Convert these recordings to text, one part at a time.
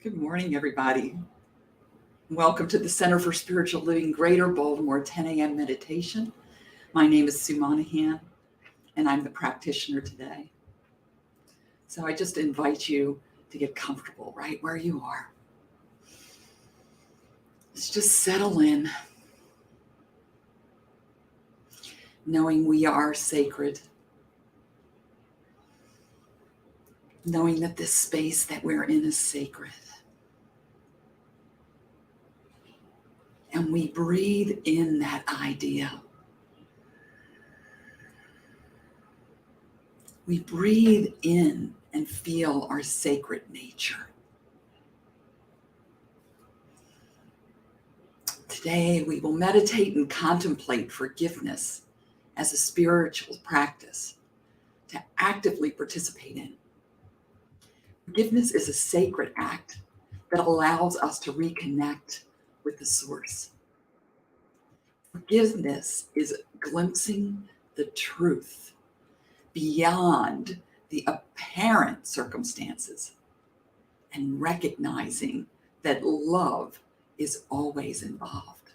Good morning, everybody. Welcome to the Center for Spiritual Living Greater Baltimore 10 a.m. meditation. My name is Sue Monaghan, and I'm the practitioner today. So I just invite you to get comfortable right where you are. Let's just settle in, knowing we are sacred, knowing that this space that we're in is sacred. And we breathe in that idea. We breathe in and feel our sacred nature. Today, we will meditate and contemplate forgiveness as a spiritual practice to actively participate in. Forgiveness is a sacred act that allows us to reconnect with the source. Forgiveness is glimpsing the truth beyond the apparent circumstances and recognizing that love is always involved.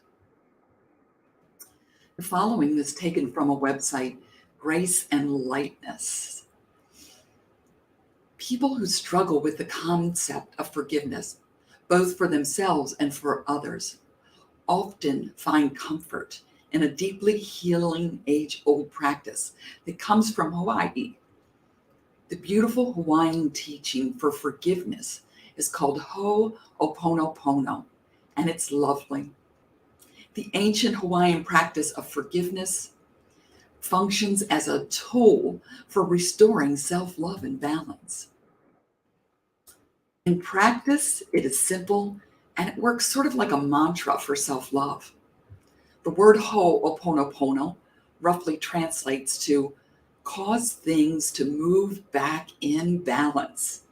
The following is taken from a website, Grace and Lightness. People who struggle with the concept of forgiveness, both for themselves and for others, often find comfort in a deeply healing, age-old practice that comes from Hawaii. The beautiful Hawaiian teaching for forgiveness is called Ho'oponopono, and it's lovely. The ancient Hawaiian practice of forgiveness functions as a tool for restoring self-love and balance. In practice, it is simple and it works sort of like a mantra for self-love. The word Ho'oponopono roughly translates to cause things to move back in balance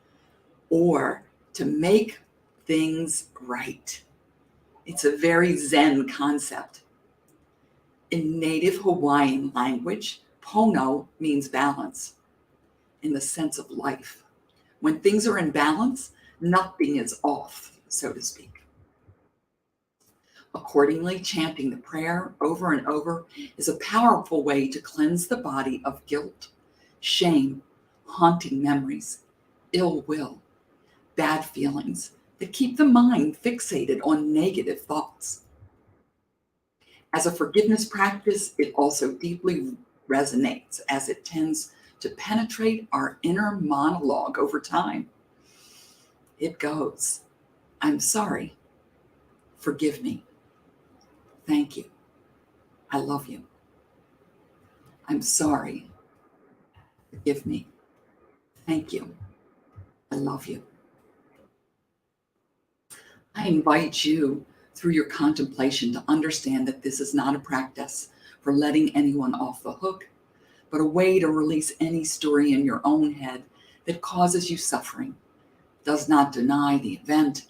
or to make things right. It's a very Zen concept. In native Hawaiian language, pono means balance in the sense of life. When things are in balance, nothing is off, so to speak. Accordingly, chanting the prayer over and over is a powerful way to cleanse the body of guilt, shame, haunting memories, ill will, bad feelings that keep the mind fixated on negative thoughts. As a forgiveness practice, it also deeply resonates as it tends to penetrate our inner monologue over time. It goes, I'm sorry, forgive me, thank you, I love you. I'm sorry, forgive me, thank you, I love you. I invite you through your contemplation to understand that this is not a practice for letting anyone off the hook, but a way to release any story in your own head that causes you suffering. Does not deny the event,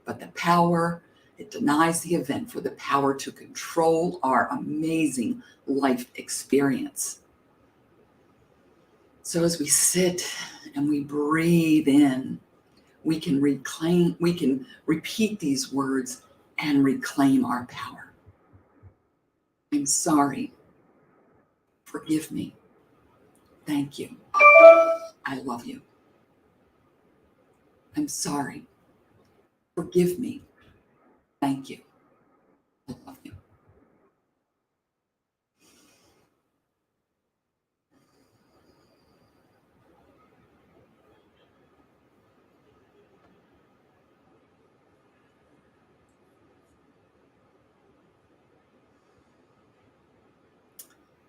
but the power, it denies the event for the power to control our amazing life experience. So as we sit and we breathe in, we can repeat these words and reclaim our power. I'm sorry. Forgive me. Thank you. I love you. I'm sorry. Forgive me. Thank you. I love you.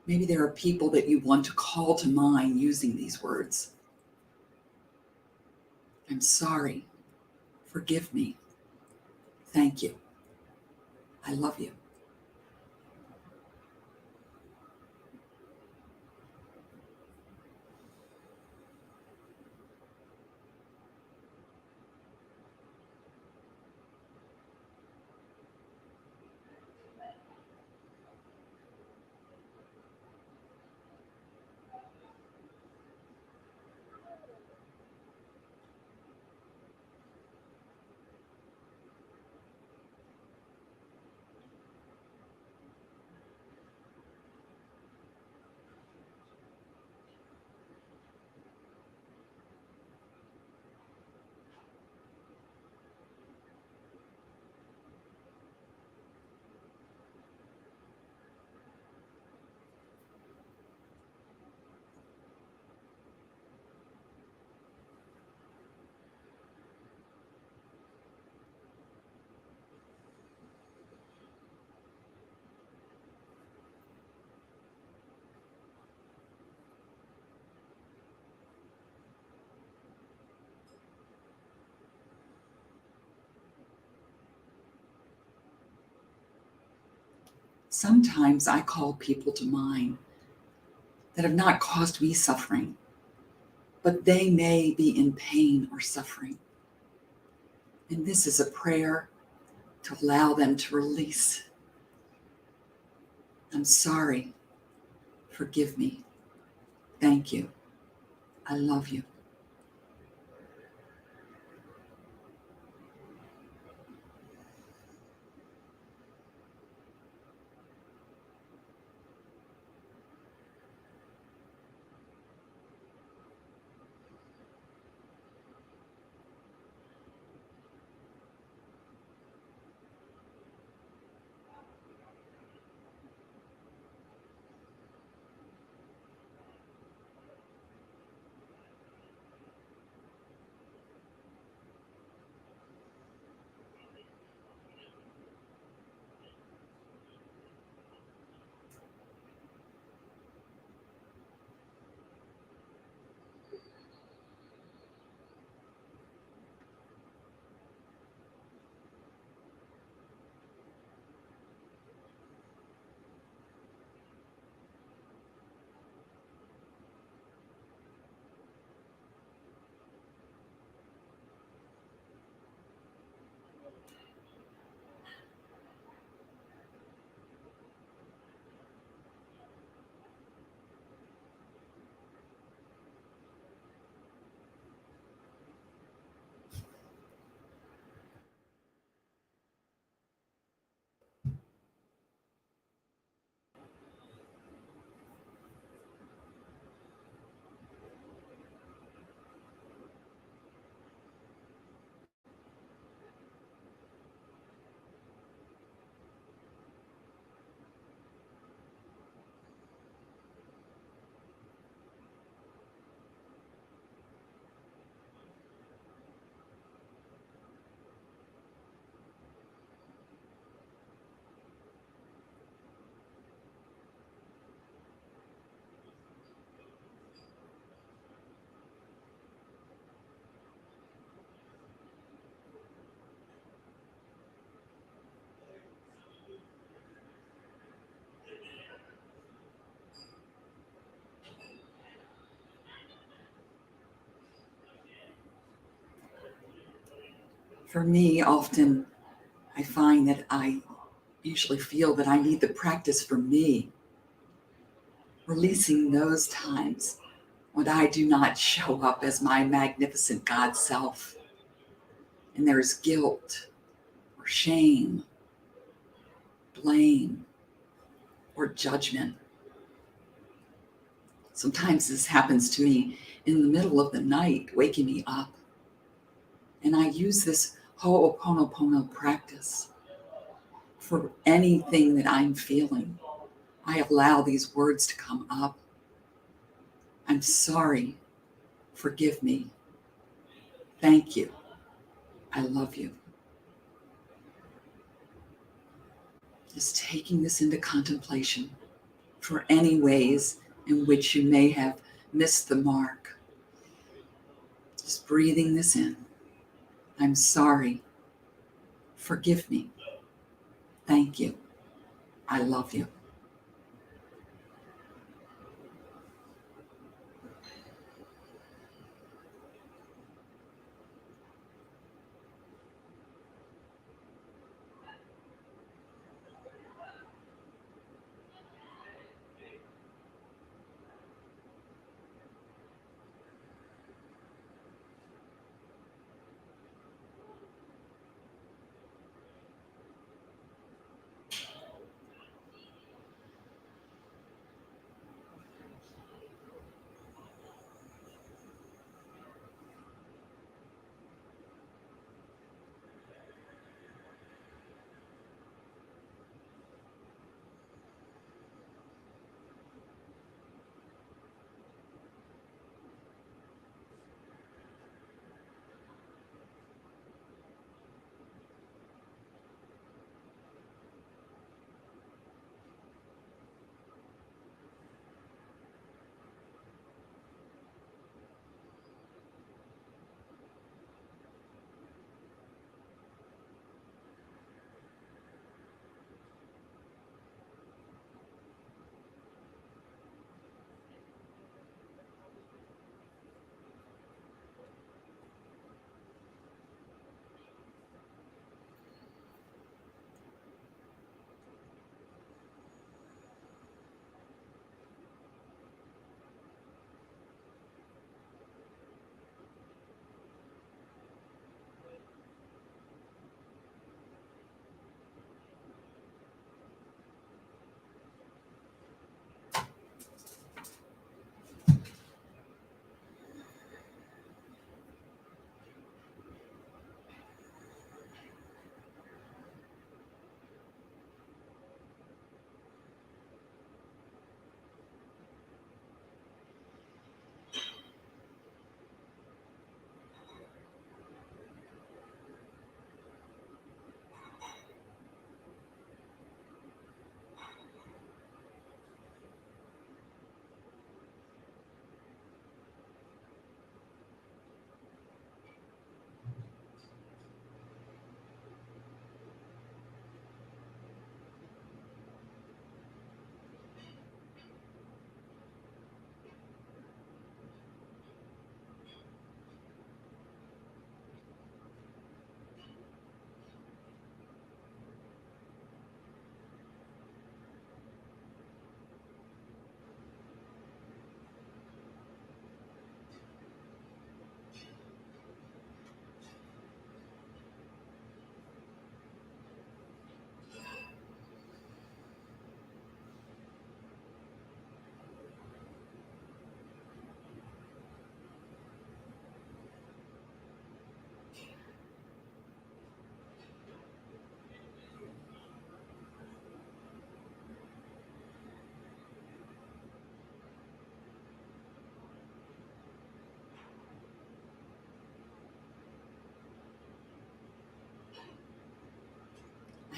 Maybe there are people that you want to call to mind using these words. I'm sorry. Forgive me. Thank you. I love you. Sometimes I call people to mind that have not caused me suffering, but they may be in pain or suffering. And this is a prayer to allow them to release. I'm sorry. Forgive me. Thank you. I love you. For me, often I find that I usually feel that I need the practice for me, releasing those times when I do not show up as my magnificent God self, and there is guilt or shame, blame, or judgment. Sometimes this happens to me in the middle of the night, waking me up. And I use this Ho'oponopono practice for anything that I'm feeling. I allow these words to come up. I'm sorry. Forgive me. Thank you. I love you. Just taking this into contemplation for any ways in which you may have missed the mark. Just breathing this in. I'm sorry. Forgive me. Thank you. I love you.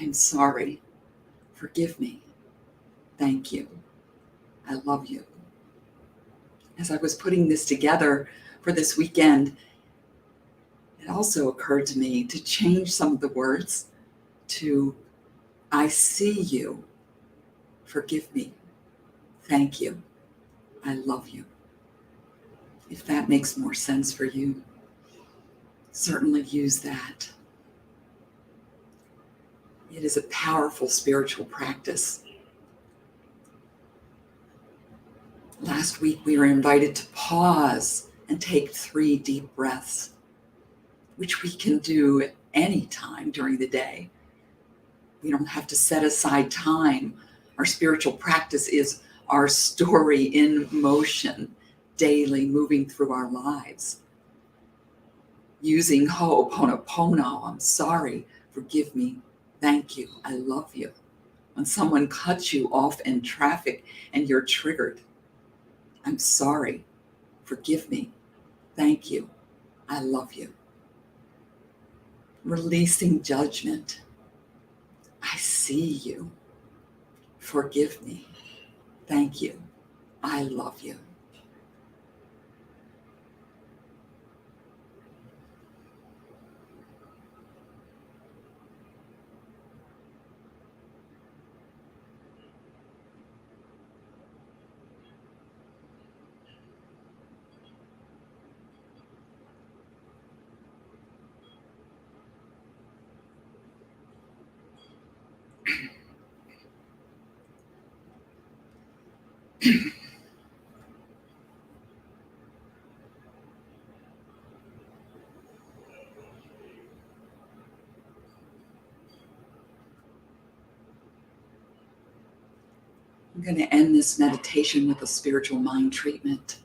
I'm sorry. Forgive me. Thank you. I love you. As I was putting this together for this weekend, it also occurred to me to change some of the words to I see you. Forgive me. Thank you. I love you. If that makes more sense for you, certainly use that. It is a powerful spiritual practice. Last week, we were invited to pause and take 3 deep breaths, which we can do at any time during the day. We don't have to set aside time. Our spiritual practice is our story in motion, daily moving through our lives. Using Ho'oponopono, I'm sorry, forgive me, thank you, I love you. When someone cuts you off in traffic and you're triggered, I'm sorry, forgive me, thank you, I love you. Releasing judgment. I see you. Forgive me. Thank you. I love you. I'm going to end this meditation with a spiritual mind treatment,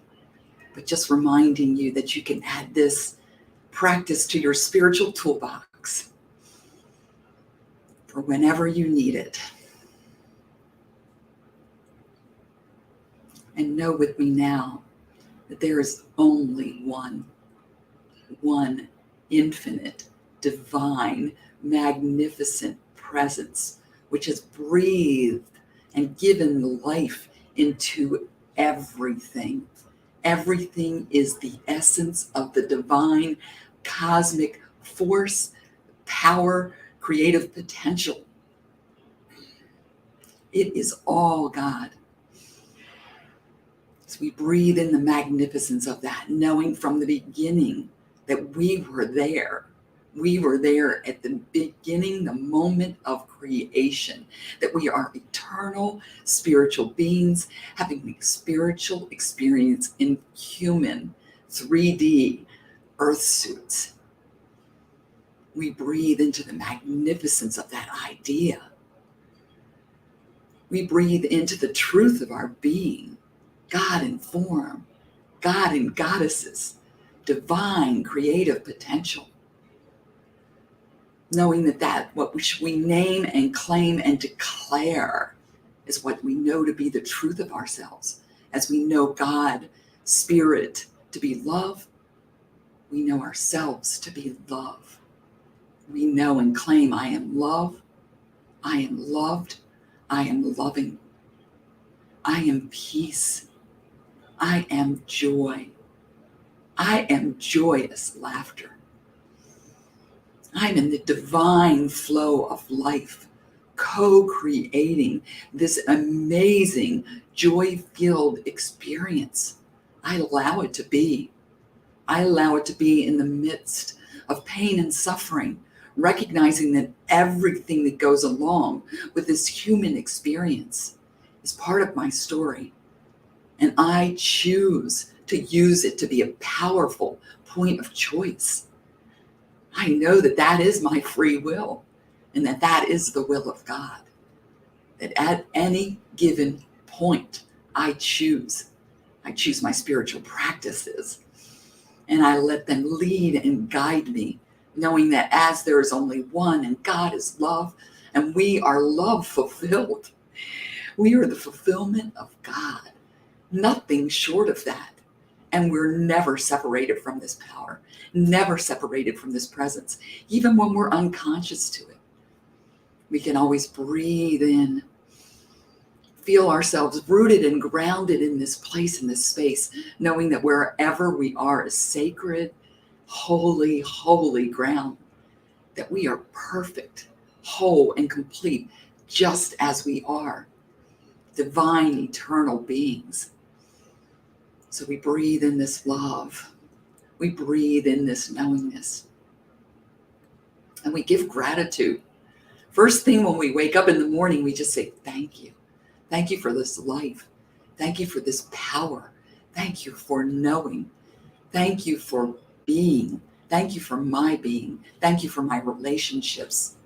but just reminding you that you can add this practice to your spiritual toolbox for whenever you need it. And know with me now that there is only one infinite, divine, magnificent presence which has breathed and given life into everything. Everything is the essence of the divine cosmic force, power, creative potential. It is all God. So we breathe in the magnificence of that, knowing from the beginning that we were there. We were there at the beginning, the moment of creation, that we are eternal spiritual beings having a spiritual experience in human 3D earth suits. We breathe into the magnificence of that idea. We breathe into the truth of our being, God in form, God in goddesses, divine creative potential. Knowing that what we name and claim and declare is what we know to be the truth of ourselves. As we know God, Spirit, to be love, we know ourselves to be love. We know and claim I am love, I am loved, I am loving, I am peace, I am joy, I am joyous laughter. I'm in the divine flow of life, co-creating this amazing joy-filled experience. I allow it to be. I allow it to be in the midst of pain and suffering, recognizing that everything that goes along with this human experience is part of my story. And I choose to use it to be a powerful point of choice. I know that that is my free will and that that is the will of God. That at any given point, I choose my spiritual practices and I let them lead and guide me, knowing that as there is only one and God is love and we are love fulfilled. We are the fulfillment of God, nothing short of that. And we're never separated from this power, never separated from this presence, even when we're unconscious to it. We can always breathe in, feel ourselves rooted and grounded in this place, in this space, knowing that wherever we are is sacred, holy, holy ground, that we are perfect, whole, and complete, just as we are, divine, eternal beings. So we breathe in this love. We breathe in this knowingness. And we give gratitude First thing when we wake up in the morning, we just say, thank you. Thank you for this life. Thank you for this power. Thank you for knowing. Thank you for being. Thank you for my being. Thank you for my relationships.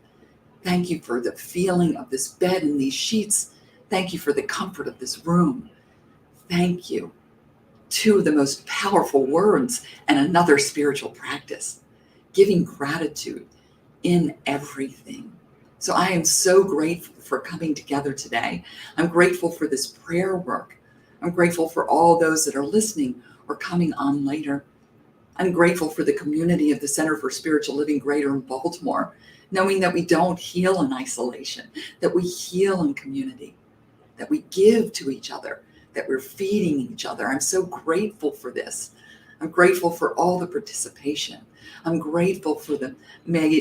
Thank you for the feeling of this bed and these sheets. Thank you for the comfort of this room. Thank you. Two of the most powerful words and another spiritual practice, giving gratitude in everything. So I am so grateful for coming together today. I'm grateful for this prayer work. I'm grateful for all those that are listening or coming on later. I'm grateful for the community of the Center for Spiritual Living Greater in Baltimore, knowing that we don't heal in isolation, that we heal in community, that we give to each other, that we're feeding each other. I'm so grateful for this. I'm grateful for all the participation. I'm grateful for the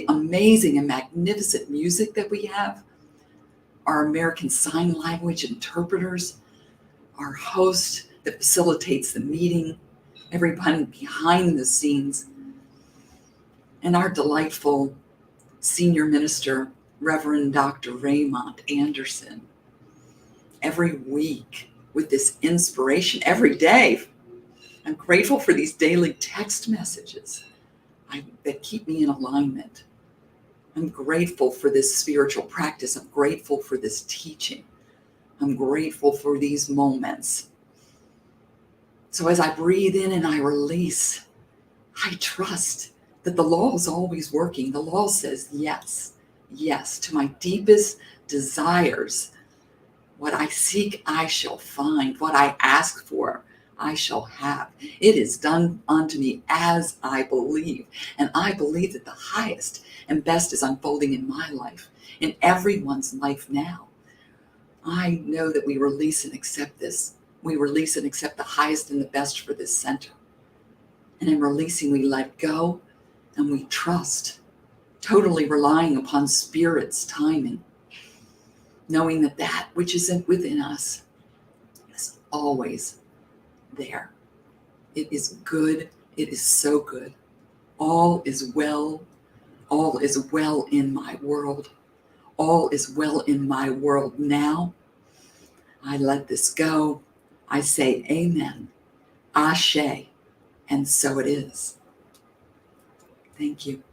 amazing and magnificent music that we have, our American Sign Language interpreters, our host that facilitates the meeting, everyone behind the scenes, and our delightful senior minister, Reverend Dr. Raymont Anderson, every week with this inspiration every day. I'm grateful for these daily text messages that keep me in alignment. I'm grateful for this spiritual practice. I'm grateful for this teaching. I'm grateful for these moments. So as I breathe in and I release, I trust that the law is always working. The law says yes, yes to my deepest desires. What I seek, I shall find. What I ask for, I shall have. It is done unto me as I believe. And I believe that the highest and best is unfolding in my life, in everyone's life now. I know that we release and accept this. We release and accept the highest and the best for this center. And in releasing, we let go and we trust, totally relying upon Spirit's timing, knowing that that which isn't within us is always there. It is good. It is so good. All is well. All is well in my world. All is well in my world now. I let this go. I say amen, ashe, and so it is. Thank you.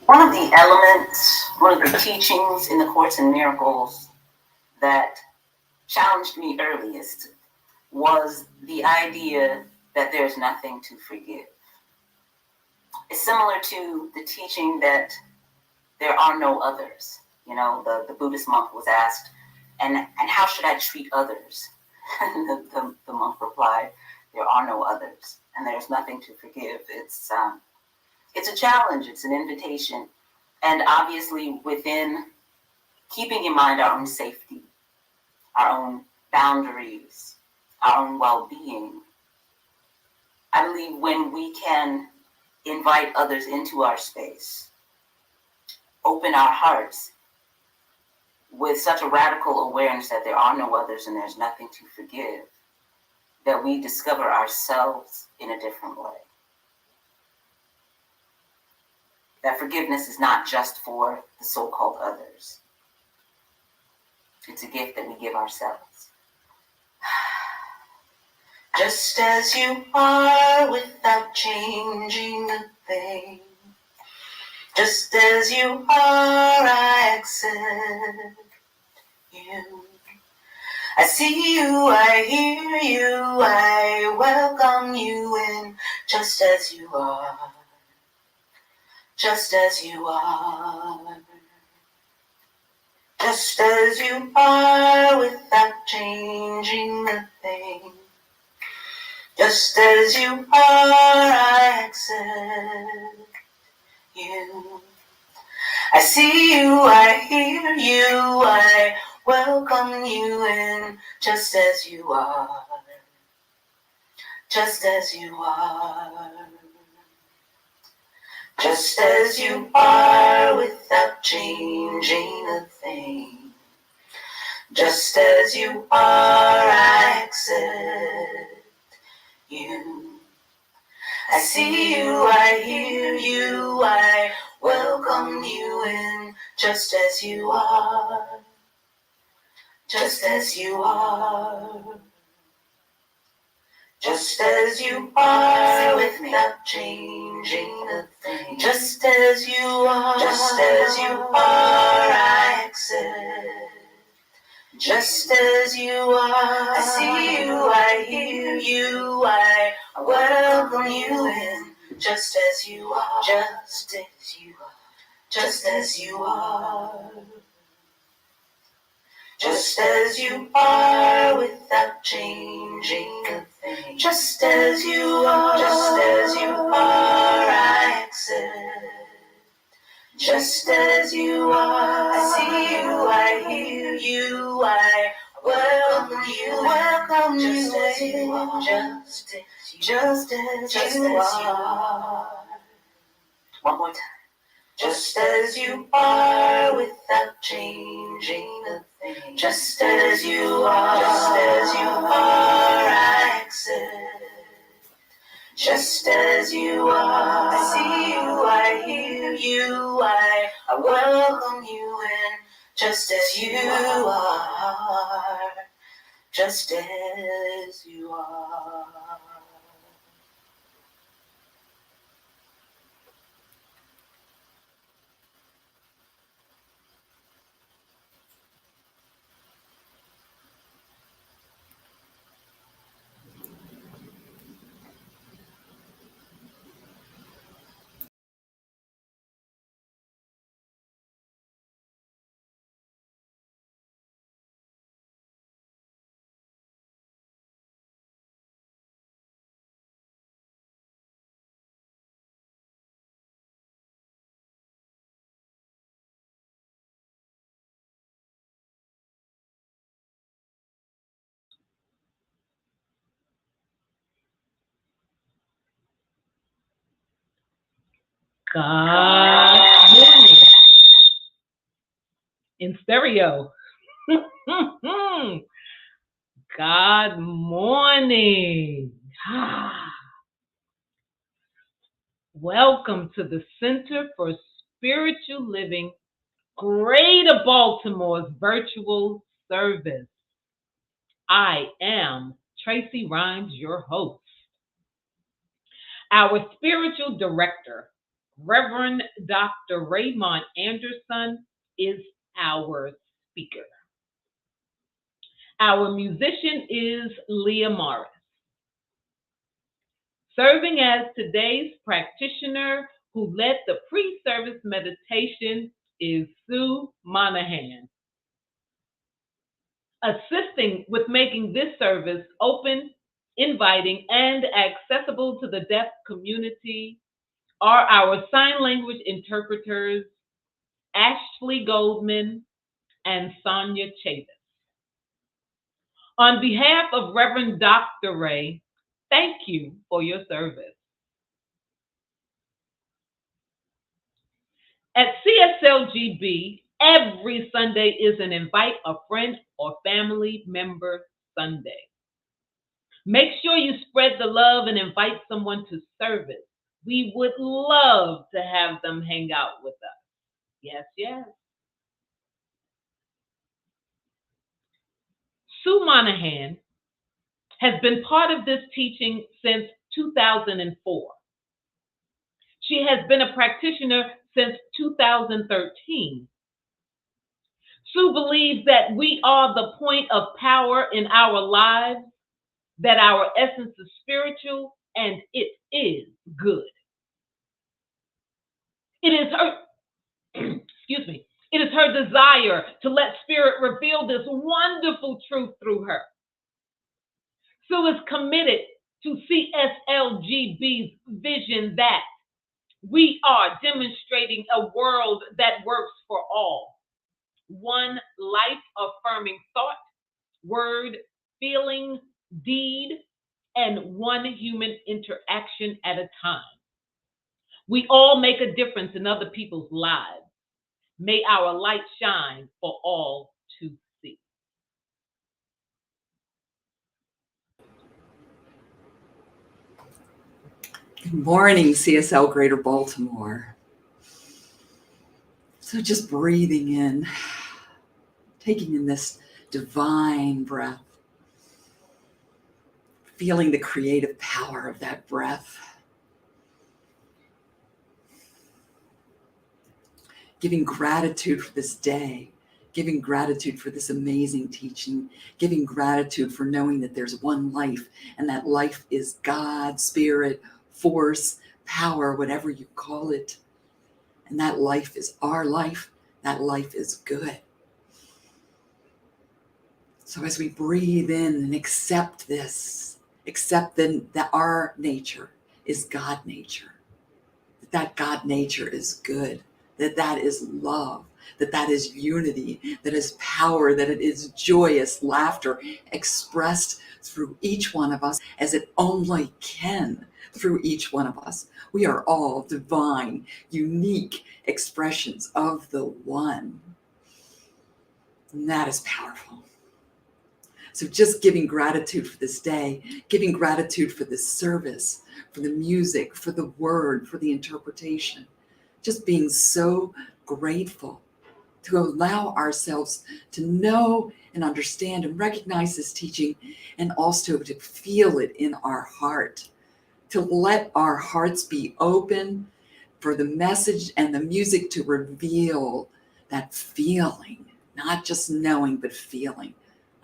One of the elements, one of the teachings in the Course in Miracles that challenged me earliest was the idea that there's nothing to forgive. It's similar to the teaching that there are no others. You know, the Buddhist monk was asked, and how should I treat others? the monk replied, there are no others, and there's nothing to forgive. It's a challenge, it's an invitation, and obviously within keeping in mind our own safety, our own boundaries, our own well-being. I believe when we can invite others into our space, open our hearts with such a radical awareness that there are no others and there's nothing to forgive, that we discover ourselves in a different way. That forgiveness is not just for the so-called others. It's a gift that we give ourselves. Just as you are without changing a thing. Just as you are, I accept you. I see you, I hear you, I welcome you in just as you are. Just as you are. Just as you are without changing a thing. Just as you are, I accept you. I see you, I hear you, I welcome you in just as you are. Just as you are. Just as you are without changing a thing. Just as you are, I accept you. I see you, I hear you, I welcome you in just as you are. Just as you are. Just as you are without changing a thing. Just as you are. Just as you are, I accept. Just as you are. I see you, I hear you, I welcome you in. Just as you are. Just as you are. Just as you are. Just as you are without changing a thing. Just as you are. Just as you are, I accept. Just as you are. I see you, I hear you, I welcome you just as you are. Just as you are. One more time. Just as you are without changing a thing. Just as you are. Just as you are, I accept. Just as you are. I see you, I hear you, I welcome you in. Just as you are. Just as you are. God morning in stereo. God morning. Welcome to the Center for Spiritual Living, Greater Baltimore's virtual service. I am Tracy Rhymes, your host. Our spiritual director, Reverend Dr. Raymont Anderson is our speaker. Our musician is Lea Morris. Serving as today's practitioner who led the pre-service meditation is Sue Monaghan. Assisting with making this service open, inviting, and accessible to the deaf community are our sign language interpreters, Ashlee Goldman and Sonya Chavis. On behalf of Reverend Dr. Ray, thank you for your service. At CSLGB, every Sunday is an invite a friend or family member Sunday. Make sure you spread the love and invite someone to service. We would love to have them hang out with us. Yes, yes. Sue Monaghan has been part of this teaching since 2004. She has been a practitioner since 2013. Sue believes that we are the point of power in our lives, that our essence is spiritual, and it is good. It is her, excuse me, it is her desire to let Spirit reveal this wonderful truth through her. Sue is committed to CSLGB's vision that we are demonstrating a world that works for all. One life-affirming thought, word, feeling, deed, and one human interaction at a time. We all make a difference in other people's lives. May our light shine for all to see. Good morning, CSL Greater Baltimore. So just breathing in, taking in this divine breath, feeling the creative power of that breath. Giving gratitude for this day, giving gratitude for this amazing teaching, giving gratitude for knowing that there's one life, and that life is God, spirit, force, power, whatever you call it. And that life is our life. That life is good. So as we breathe in and accept this, accept that our nature is God nature, that God nature is good, that is love, that is unity, that is power, that it is joyous laughter expressed through each one of us as it only can through each one of us. We are all divine, unique expressions of the one. And that is powerful. So just giving gratitude for this day, giving gratitude for this service, for the music, for the word, for the interpretation. Just being so grateful to allow ourselves to know and understand and recognize this teaching, and also to feel it in our heart, to let our hearts be open for the message and the music to reveal that feeling, not just knowing, but feeling.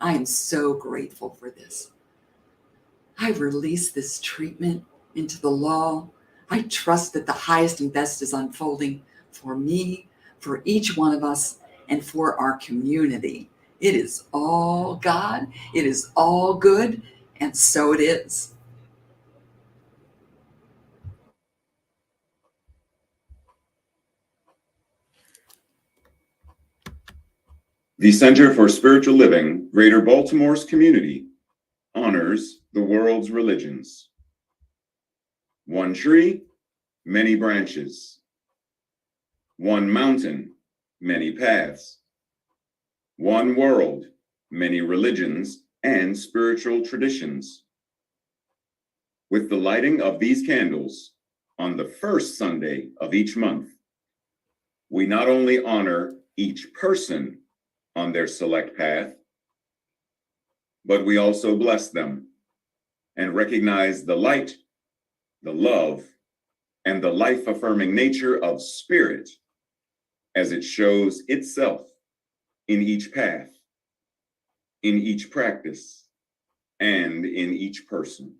I am so grateful for this. I release this treatment into the law. I trust that the highest and best is unfolding for me, for each one of us, and for our community. It is all God. It is all good. And so it is. The Center for Spiritual Living, Greater Baltimore's community, honors the world's religions. One tree, many branches. One mountain, many paths. One world, many religions and spiritual traditions. With the lighting of these candles on the first Sunday of each month, we not only honor each person on their select path, but we also bless them and recognize the light, the love, and the life-affirming nature of spirit as it shows itself in each path, in each practice, and in each person.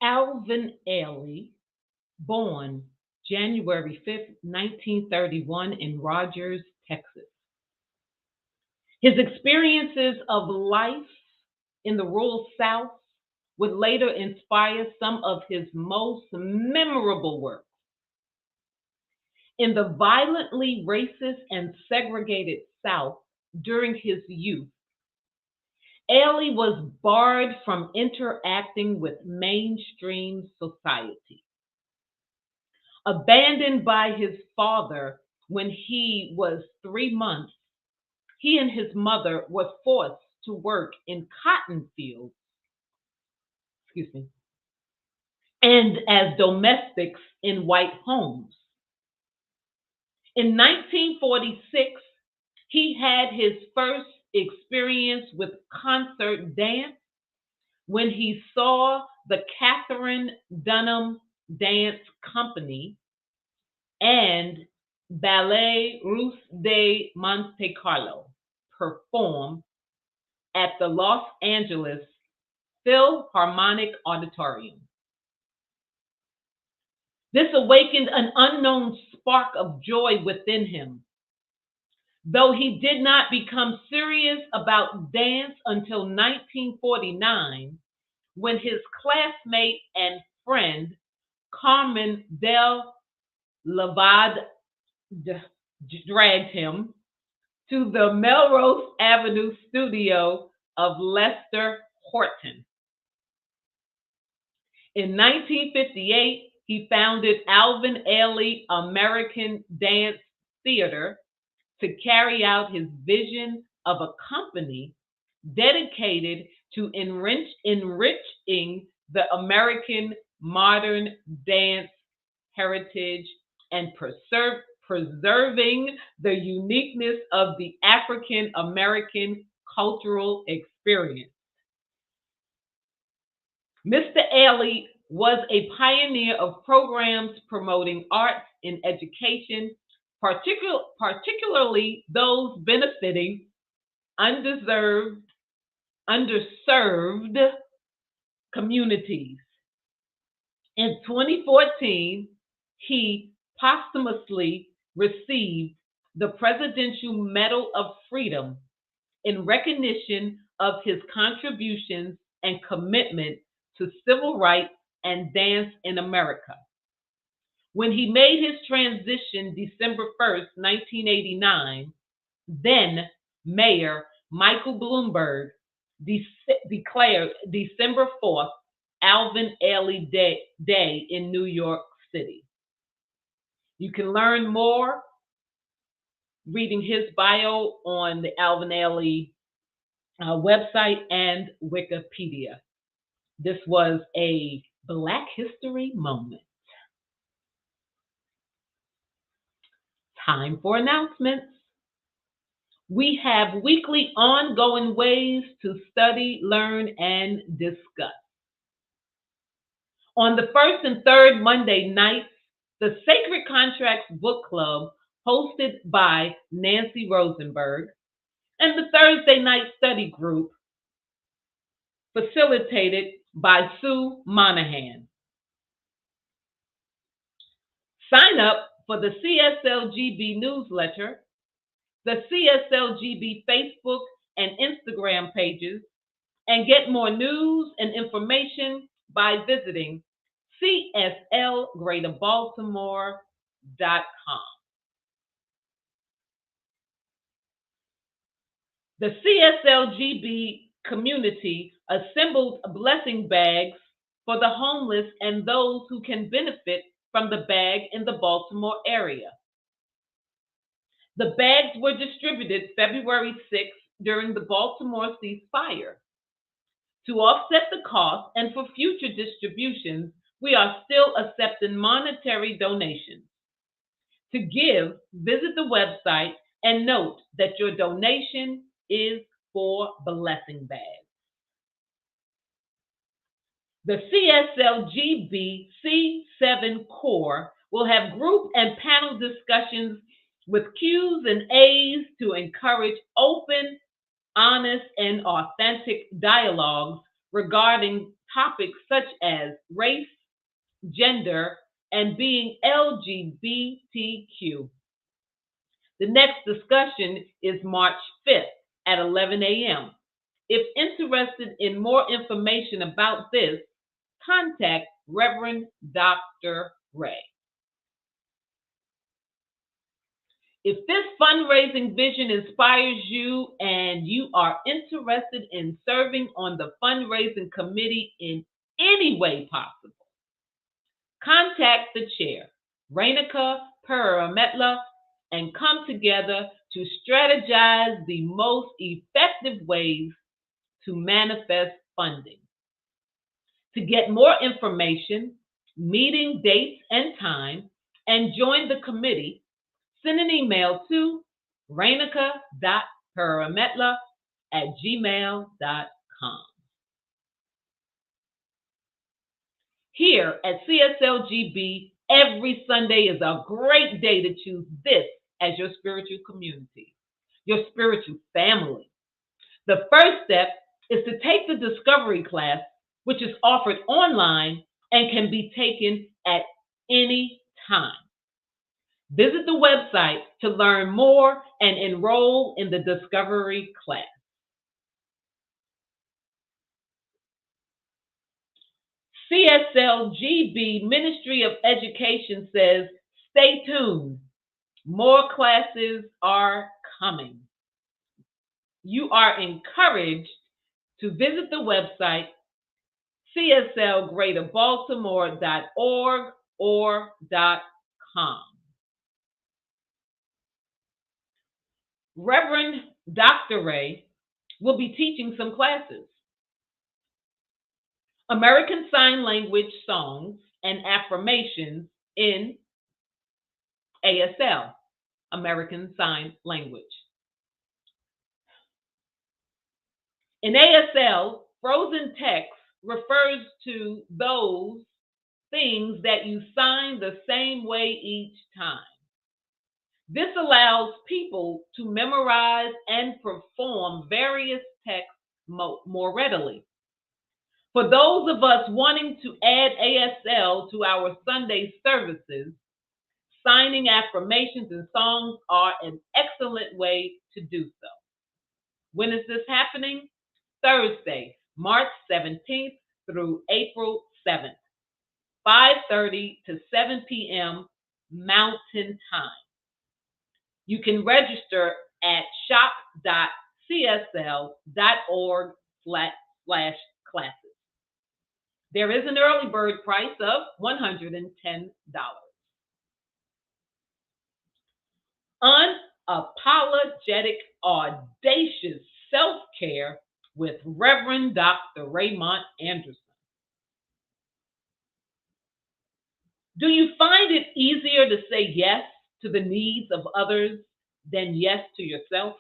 Alvin Ailey, born January 5th, 1931 in Rogers, Texas. His experiences of life in the rural South would later inspire some of his most memorable work. In the violently racist and segregated South during his youth, Ailey was barred from interacting with mainstream society. Abandoned by his father when he was 3 months, he and his mother were forced to work in cotton fields, and as domestics in white homes. In 1946, he had his first experience with concert dance when he saw the Catherine Dunham Dance Company and Ballet Russe de Monte Carlo perform at the Los Angeles Philharmonic Auditorium. This awakened an unknown spark of joy within him, though he did not become serious about dance until 1949, when his classmate and friend Carmen Del Lavade dragged him to the Melrose Avenue studio of Lester Horton. In 1958, he founded Alvin Ailey American Dance Theater to carry out his vision of a company dedicated to enriching the American modern dance heritage and preserving the uniqueness of the African American cultural experience. Mr. Ailey was a pioneer of programs promoting arts in education, particularly those benefiting underserved communities. In 2014, he posthumously received the Presidential Medal of Freedom in recognition of his contributions and commitment to civil rights and dance in America. When he made his transition December 1st, 1989, then Mayor Michael Bloomberg declared December 4th Alvin Ailey Day in New York City. You can learn more reading his bio on the Alvin Ailey website and Wikipedia. This was a Black History moment. Time for announcements. We have weekly ongoing ways to study, learn, and discuss. On the first and third Monday nights, the Sacred Contracts Book Club, hosted by Nancy Rosenberg, and the Thursday night study group, facilitated by Sue Monaghan. Sign up for the CSLGB newsletter, the CSLGB Facebook and Instagram pages, and get more news and information by visiting cslgreaterbaltimore.com. The CSLGB community assembled blessing bags for the homeless and those who can benefit from the bag in the Baltimore area. The bags were distributed February 6th during the Baltimore ceasefire. To offset the cost and for future distributions, We are still accepting monetary donations. To give, visit the website and note that your donation is for blessing bags. The CSLGB C7 Core will have group and panel discussions with Q's and A's to encourage open, honest, and authentic dialogues regarding topics such as race, gender, and being LGBTQ. The next discussion is March 5th at 11 a.m. If interested in more information about this, contact Reverend Dr. Ray. If this fundraising vision inspires you and you are interested in serving on the fundraising committee in any way possible, contact the chair, Rainica Parametla, and come together to strategize the most effective ways to manifest funding. To get more information, meeting dates and time, and join the committee, send an email to rainica.parametla@gmail.com. Here at CSLGB, every Sunday is a great day to choose this as your spiritual community, your spiritual family. The first step is to take the discovery class, which is offered online and can be taken at any time. Visit the website to learn more and enroll in the discovery class. CSLGB Ministry of Education says, stay tuned. More classes are coming. You are encouraged to visit the website cslgreaterbaltimore.org or .com. Reverend Dr. Ray will be teaching some classes. American Sign Language songs and affirmations in ASL, American Sign Language. In ASL, frozen text refers to those things that you sign the same way each time. This allows people to memorize and perform various texts more readily. For those of us wanting to add ASL to our Sunday services, signing affirmations and songs are an excellent way to do so. When is this happening? Thursday, March 17th through April 7th, 5:30 to 7 p.m. Mountain Time. You can register at shop.csl.org/classes. There is an early bird price of $110. Unapologetic, audacious self-care with Reverend Dr. Raymont Anderson. Do you find it easier to say yes to the needs of others than yes to yourself?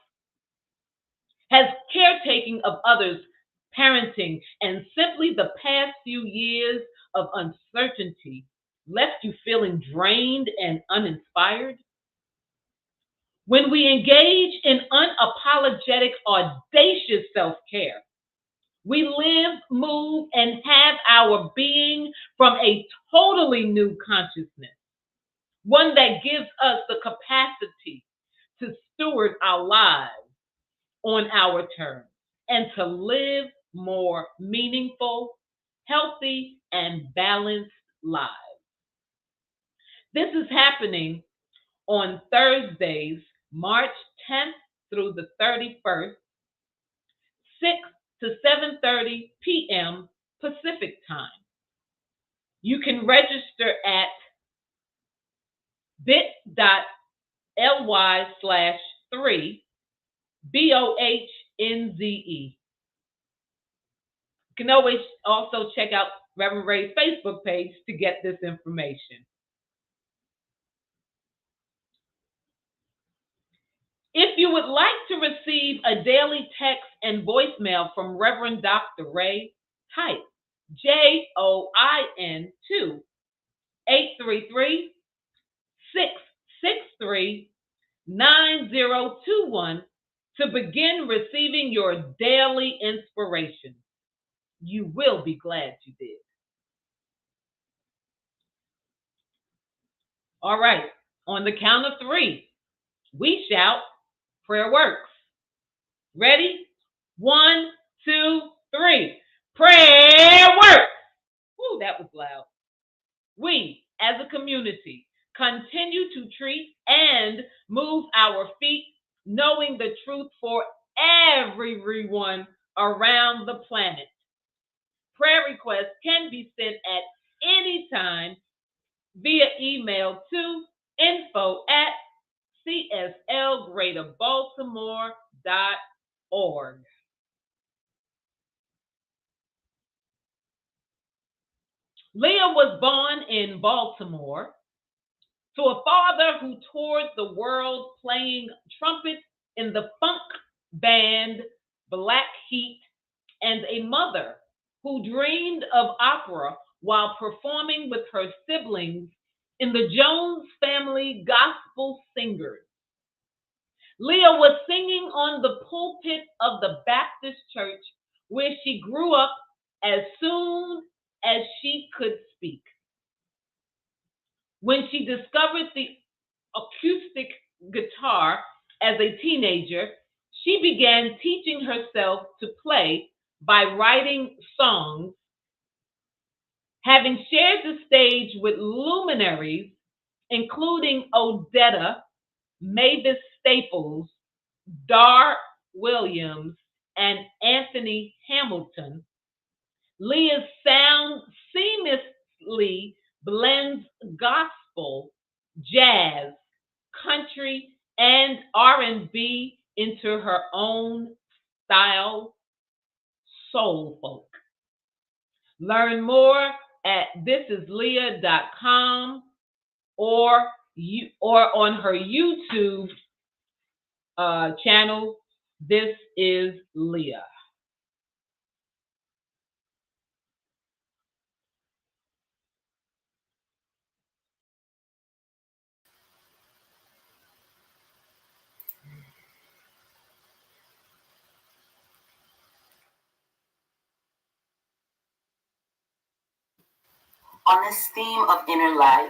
Has caretaking of others, parenting, and simply the past few years of uncertainty left you feeling drained and uninspired? When we engage in unapologetic, audacious self-care, we live, move, and have our being from a totally new consciousness, one that gives us the capacity to steward our lives on our terms and to live more meaningful, healthy, and balanced lives. This is happening on Thursdays, March 10th through the 31st, 6 to 7:30 p.m. Pacific Time. You can register at bit.ly/3 BOHNZE. You can always also check out Reverend Ray's Facebook page to get this information. If you would like to receive a daily text and voicemail from Reverend Dr. Ray, type JOIN to 833-663-9021 to begin receiving your daily inspiration. You will be glad you did. All right, on the count of 3, we shout, prayer works. Ready? 1, 2, 3. Prayer works. Woo, that was loud. We, as a community, continue to treat and move our feet, knowing the truth for everyone around the planet. Prayer requests can be sent at any time via email to info@cslgreaterbaltimore.org. Lea was born in Baltimore to a father who toured the world playing trumpet in the funk band Black Heat, and a mother who dreamed of opera while performing with her siblings in the Jones Family Gospel Singers. Lea was singing on the pulpit of the Baptist church where she grew up as soon as she could speak. When she discovered the acoustic guitar as a teenager, she began teaching herself to play by writing songs, having shared the stage with luminaries, including Odetta, Mavis Staples, Dar Williams, and Anthony Hamilton. Lea's sound seamlessly blends gospel, jazz, country, and R&B into her own style, soul folk. Learn more at thisislea.com or on her YouTube channel, This is Lea. On this theme of inner life,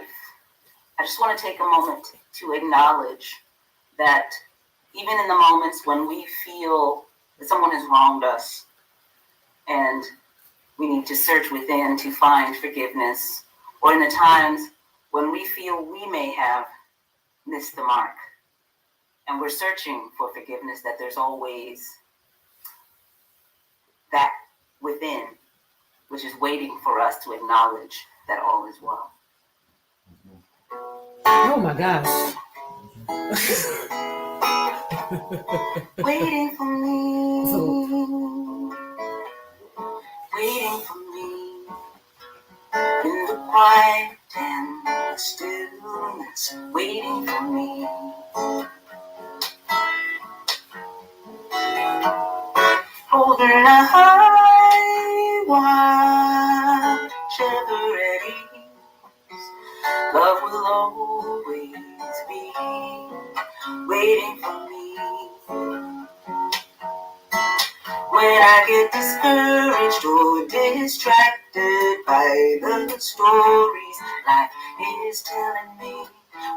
I just want to take a moment to acknowledge that even in the moments when we feel that someone has wronged us and we need to search within to find forgiveness, or in the times when we feel we may have missed the mark and we're searching for forgiveness, that there's always that within which is waiting for us to acknowledge that all is well. Oh my gosh. Waiting for me, waiting for me in the quiet and the stillness, waiting for me. Holding a high, wide, shiver at ease, love will always be waiting for me. When I get discouraged or distracted by the stories life is telling me,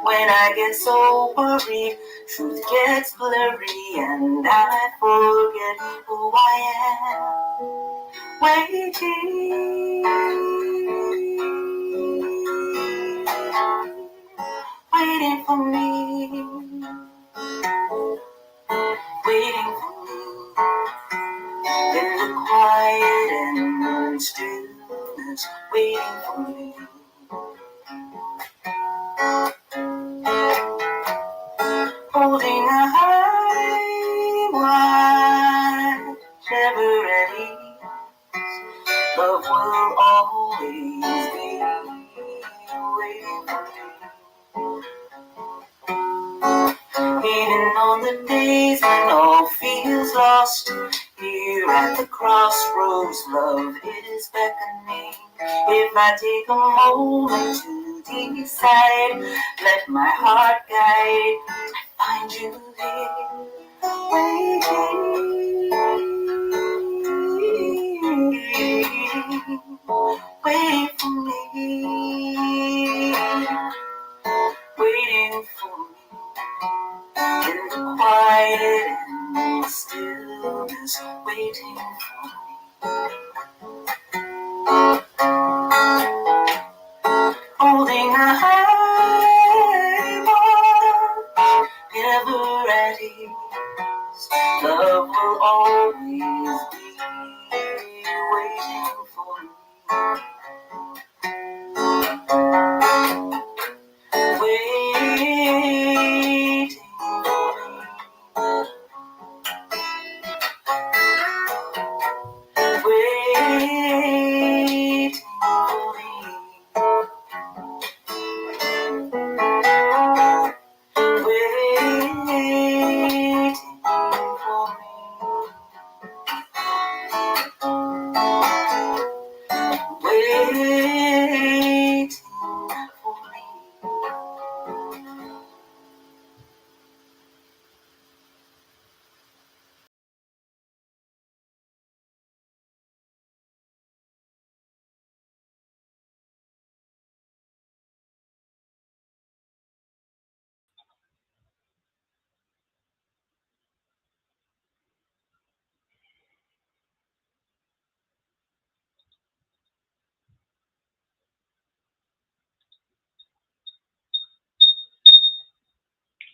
when I get so worried, truth gets blurry and I forget who I am. Waiting for me, waiting for me in the quiet and stillness, waiting for me. Holding a high, wide, shiver at ease, love will always Even on the days when all feels lost, here at the crossroads, love is beckoning. If I take a moment to decide, let my heart guide, I find you there, waiting for me, waiting for me. In the quiet and the stillness, waiting for me. Holding a hand, never at ease. Love will always be waiting for me. Waiting for me. Waiting for me. Waiting for me. Waiting for me.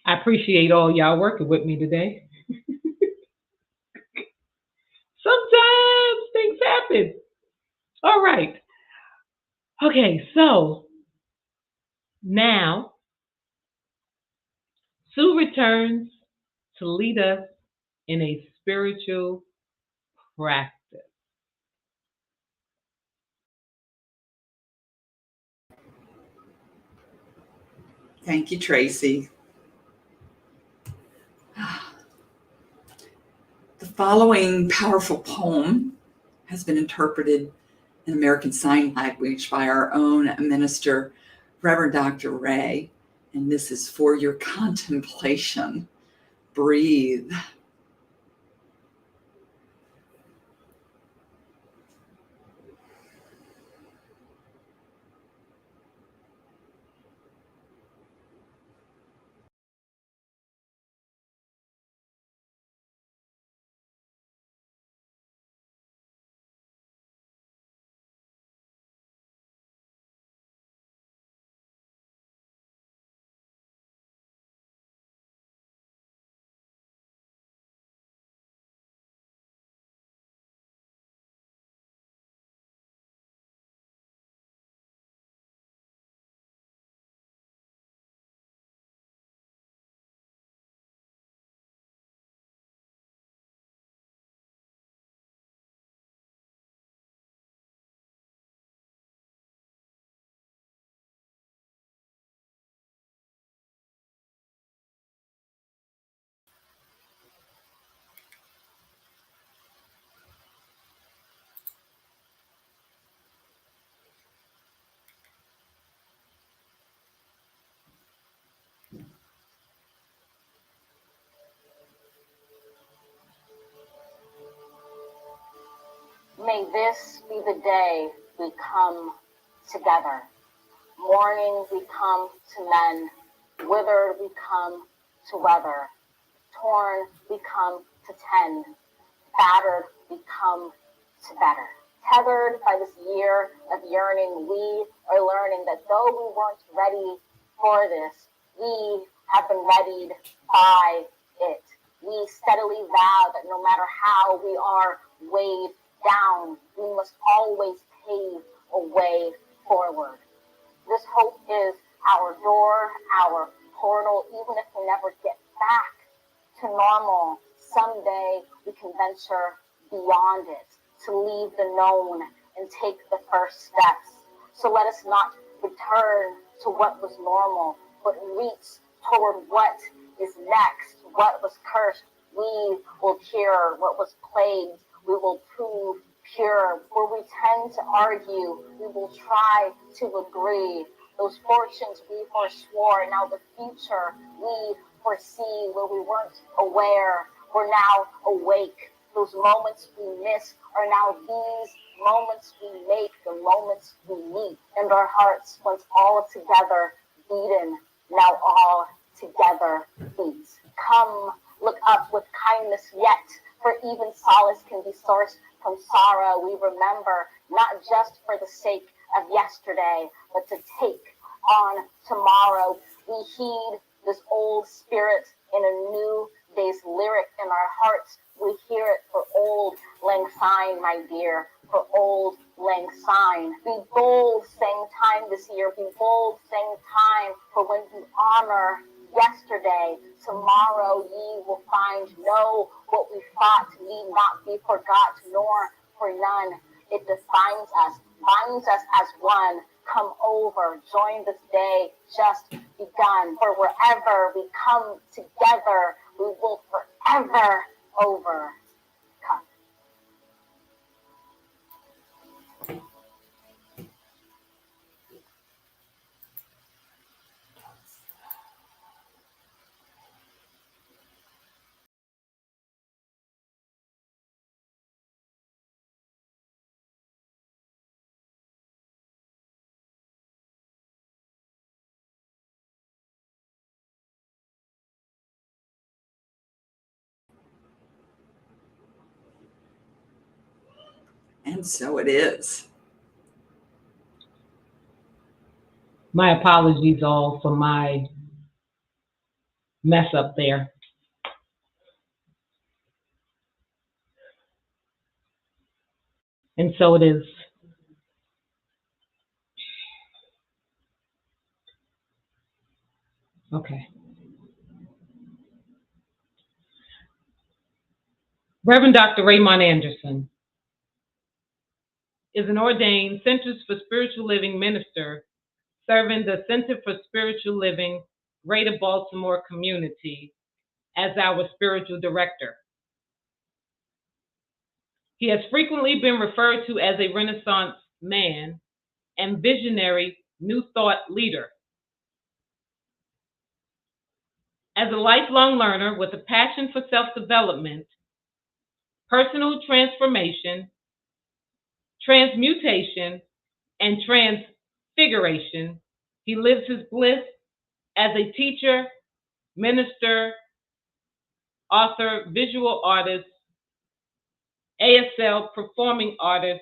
I appreciate all y'all working with me today. Sometimes things happen. All right. Okay, so now Sue returns to lead us in a spiritual practice. Thank you, Tracy. The following powerful poem has been interpreted in American Sign Language by our own minister, Reverend Dr. Ray, and this is for your contemplation. Breathe. May this be the day we come together. Morning we come to mend, withered we come to weather, torn we come to tend, battered we come to better. Tethered by this year of yearning, we are learning that though we weren't ready for this, we have been readied by it. We steadily vow that no matter how we are weighed down, we must always pave a way forward. This hope is our door, our portal. Even if we never get back to normal, someday we can venture beyond it, to leave the known and take the first steps. So let us not return to what was normal, but reach toward what is next. What was cursed, we will cure. What was plagued, we will prove pure. Where we tend to argue, we will try to agree. Those fortunes we forswore, now the future we foresee. Where we weren't aware, we're now awake. Those moments we miss are now these moments we make, the moments we meet. And our hearts, once all together beaten, now all together beat. Come, look up with kindness yet, for even solace can be sourced from sorrow. We remember, not just for the sake of yesterday, but to take on tomorrow. We heed this old spirit in a new day's lyric in our hearts. We hear it for old lang syne, my dear, for old lang syne. Be bold, same time this year. Be bold, same time, for when you honor yesterday, tomorrow ye will find. Know what we fought need not be forgot, nor for none. It defines us, binds us as one. Come over, join this day just begun. For wherever we come together, we will forever overcome. And so it is. My apologies all for my mess up there. And so it is. Okay. Reverend Dr. Raymont Anderson is an ordained Centers for Spiritual Living minister serving the Center for Spiritual Living, Greater Baltimore community as our spiritual director. He has frequently been referred to as a Renaissance man and visionary New Thought leader. As a lifelong learner with a passion for self-development, personal transformation, transmutation, and transfiguration, he lives his bliss as a teacher, minister, author, visual artist, ASL performing artist,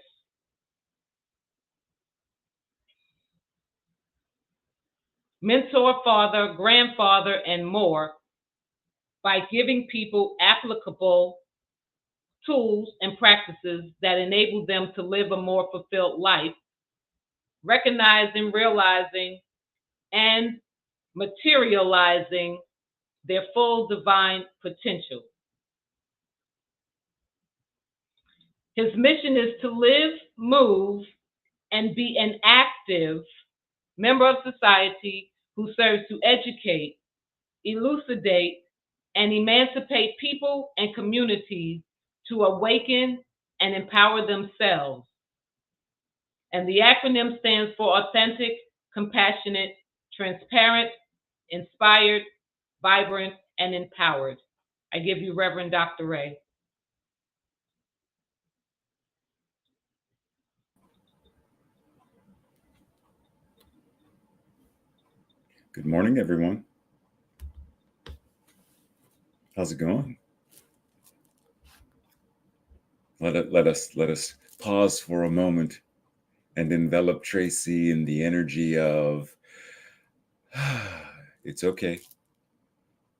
mentor, father, grandfather, and more, by giving people applicable tools and practices that enable them to live a more fulfilled life, recognizing, realizing, and materializing their full divine potential. His mission is to live, move, and be an active member of society who serves to educate, elucidate, and emancipate people and communities to awaken and empower themselves. And the acronym stands for authentic, compassionate, transparent, inspired, vibrant, and empowered. I give you Reverend Dr. Ray. Good morning, everyone. How's it going? Let us pause for a moment and envelop Tracy in the energy of it's okay.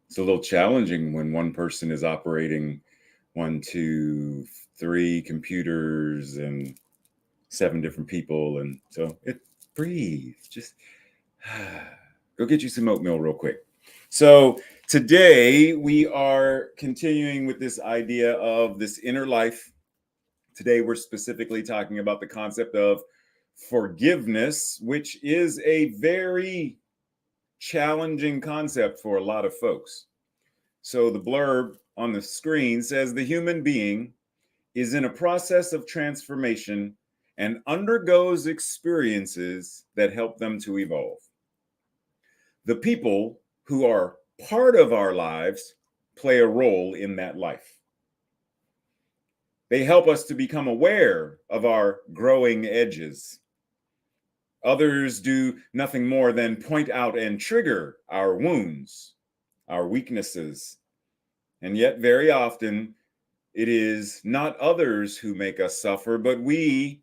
It's a little challenging when one person is operating 1, 2, 3 computers and 7 different people, and so breathe. Just go get you some oatmeal real quick. So today we are continuing with this idea of this inner life. Today we're specifically talking about the concept of forgiveness, which is a very challenging concept for a lot of folks. So the blurb on the screen says the human being is in a process of transformation and undergoes experiences that help them to evolve. The people who are part of our lives play a role in that life. They help us to become aware of our growing edges. Others do nothing more than point out and trigger our wounds, our weaknesses. And yet, very often, it is not others who make us suffer, but we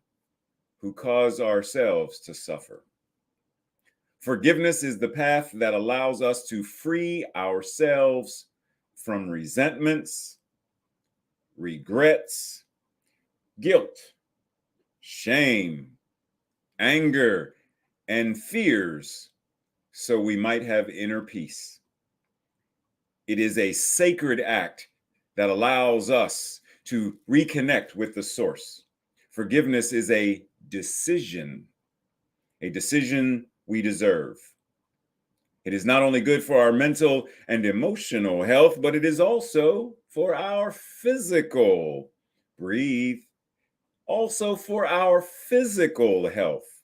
who cause ourselves to suffer. Forgiveness is the path that allows us to free ourselves from resentments, regrets, guilt, shame, anger, and fears, so we might have inner peace. It is a sacred act that allows us to reconnect with the source. Forgiveness is a decision we deserve. It is not only good for our mental and emotional health, but it is also for our physical, breathe, also for our physical health.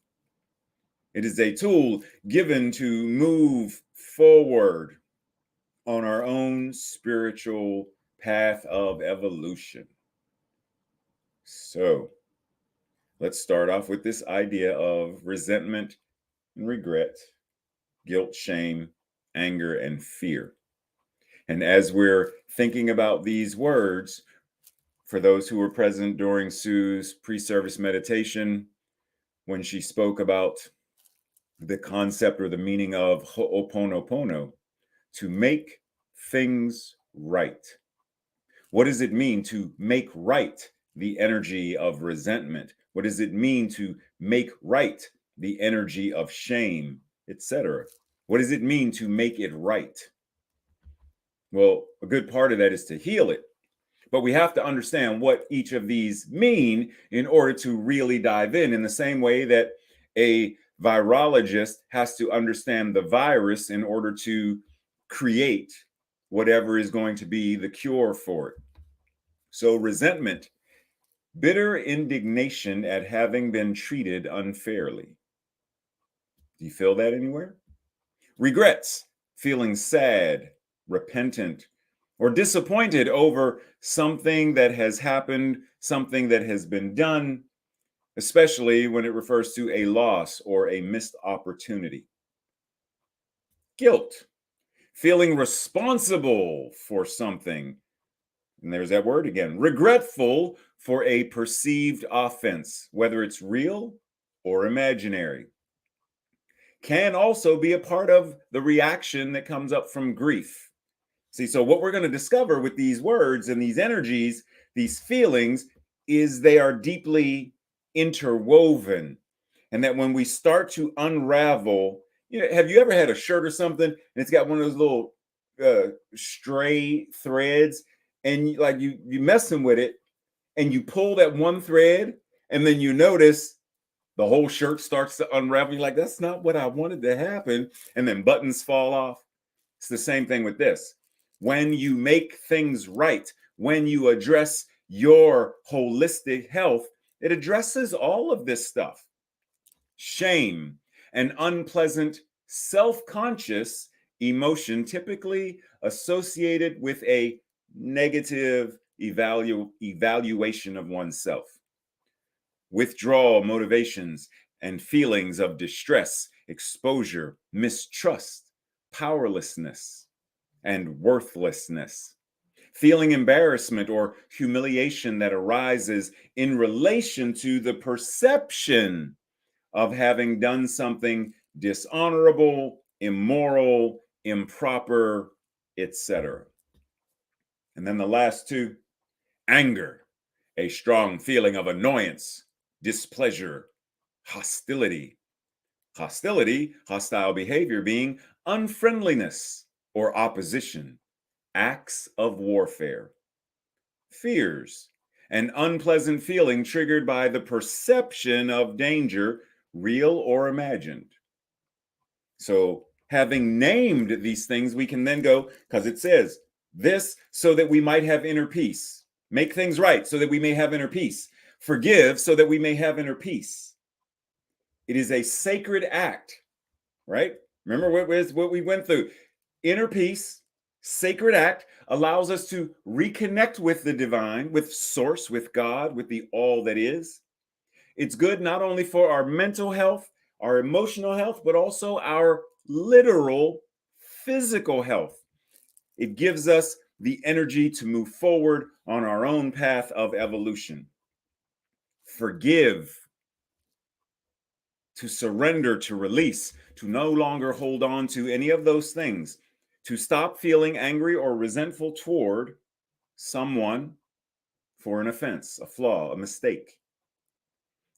It is a tool given to move forward on our own spiritual path of evolution. So let's start off with this idea of resentment and regret, guilt, shame, anger, and fear. And as we're thinking about these words, for those who were present during Sue's pre-service meditation, when she spoke about the concept or the meaning of ho'oponopono, to make things right. What does it mean to make right the energy of resentment? What does it mean to make right the energy of shame, etc.? What does it mean to make it right? Well, a good part of that is to heal it. But we have to understand what each of these mean in order to really dive in the same way that a virologist has to understand the virus in order to create whatever is going to be the cure for it. So resentment, bitter indignation at having been treated unfairly. Do you feel that anywhere? Regrets, feeling sad, repentant, or disappointed over something that has happened, something that has been done, especially when it refers to a loss or a missed opportunity. Guilt, feeling responsible for something. And there's that word again, regretful for a perceived offense, whether it's real or imaginary. Can also be a part of the reaction that comes up from grief. See, so what we're going to discover with these words and these energies, these feelings, is they are deeply interwoven. And that when we start to unravel, have you ever had a shirt or something and it's got one of those little stray threads, and you messing with it and you pull that one thread and then you notice the whole shirt starts to unravel. You're like, that's not what I wanted to happen. And then buttons fall off. It's the same thing with this. When you make things right, when you address your holistic health, it addresses all of this stuff. Shame, an unpleasant, self-conscious emotion typically associated with a negative evaluation of oneself. Withdrawal motivations and feelings of distress, exposure, mistrust, powerlessness, and worthlessness. Feeling embarrassment or humiliation that arises in relation to the perception of having done something dishonorable, immoral, improper, etc. And then the last two, anger, a strong feeling of annoyance, displeasure, hostility. Hostility, hostile behavior being unfriendliness or opposition, acts of warfare. Fears, an unpleasant feeling triggered by the perception of danger real or imagined. So having named these things, we can then go, because it says this so that we might have inner peace. Make things right so that we may have inner peace. Forgive so that we may have inner peace. It is a sacred act, right? Remember what we went through. Inner peace, sacred act, allows us to reconnect with the divine, with source, with God, with the all that is. It's good not only for our mental health, our emotional health, but also our literal physical health. It gives us the energy to move forward on our own path of evolution. Forgive, to surrender, to release, to no longer hold on to any of those things, to stop feeling angry or resentful toward someone for an offense, a flaw, a mistake,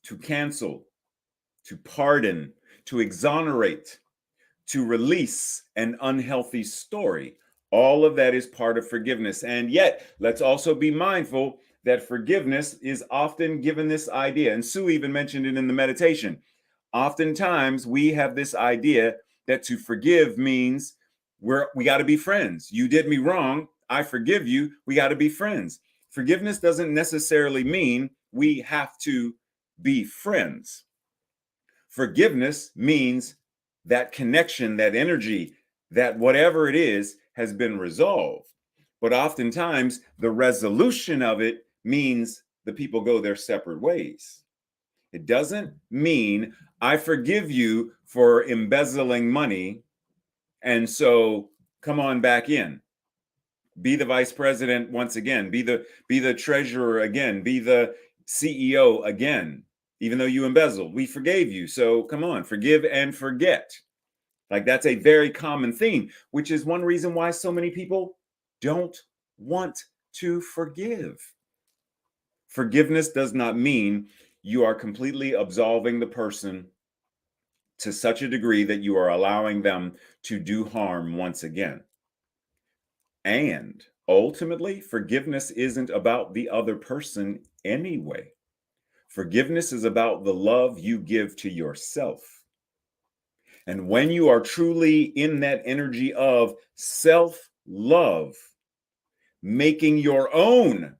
to cancel, to pardon, to exonerate, to release an unhealthy story. All of that is part of forgiveness. And yet, let's also be mindful that forgiveness is often given this idea, and Sue even mentioned it in the meditation. Oftentimes, we have this idea that to forgive means we got to be friends. You did me wrong. I forgive you. We got to be friends. Forgiveness doesn't necessarily mean we have to be friends. Forgiveness means that connection, that energy, that whatever it is has been resolved. But oftentimes, the resolution of it means the people go their separate ways. It doesn't mean I forgive you for embezzling money, and so come on back in. Be the vice president once again. Be the treasurer again. Be the CEO again. Even though you embezzled, we forgave you. So come on, forgive and forget. Like that's a very common theme, which is one reason why so many people don't want to forgive. Forgiveness does not mean you are completely absolving the person to such a degree that you are allowing them to do harm once again. And ultimately, forgiveness isn't about the other person anyway. Forgiveness is about the love you give to yourself. And when you are truly in that energy of self-love, making your own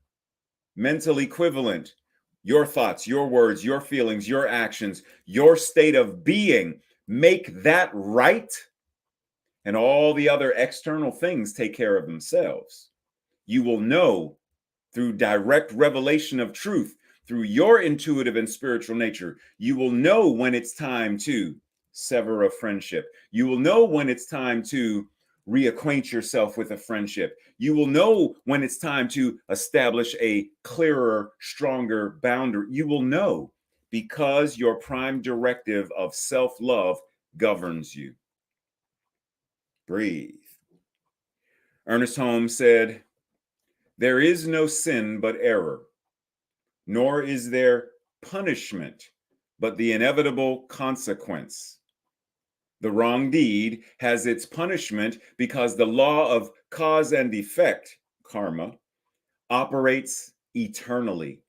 mental equivalent, your thoughts, your words, your feelings, your actions, your state of being, make that right, and all the other external things take care of themselves. You will know through direct revelation of truth, through your intuitive and spiritual nature, you will know when it's time to sever a friendship. You will know when it's time to reacquaint yourself with a friendship. You will know when it's time to establish a clearer, stronger boundary. You will know because your prime directive of self-love governs you. Breathe. Ernest Holmes said, "There is no sin but error, nor is there punishment but the inevitable consequence. The wrong deed has its punishment because the law of cause and effect, karma, operates eternally.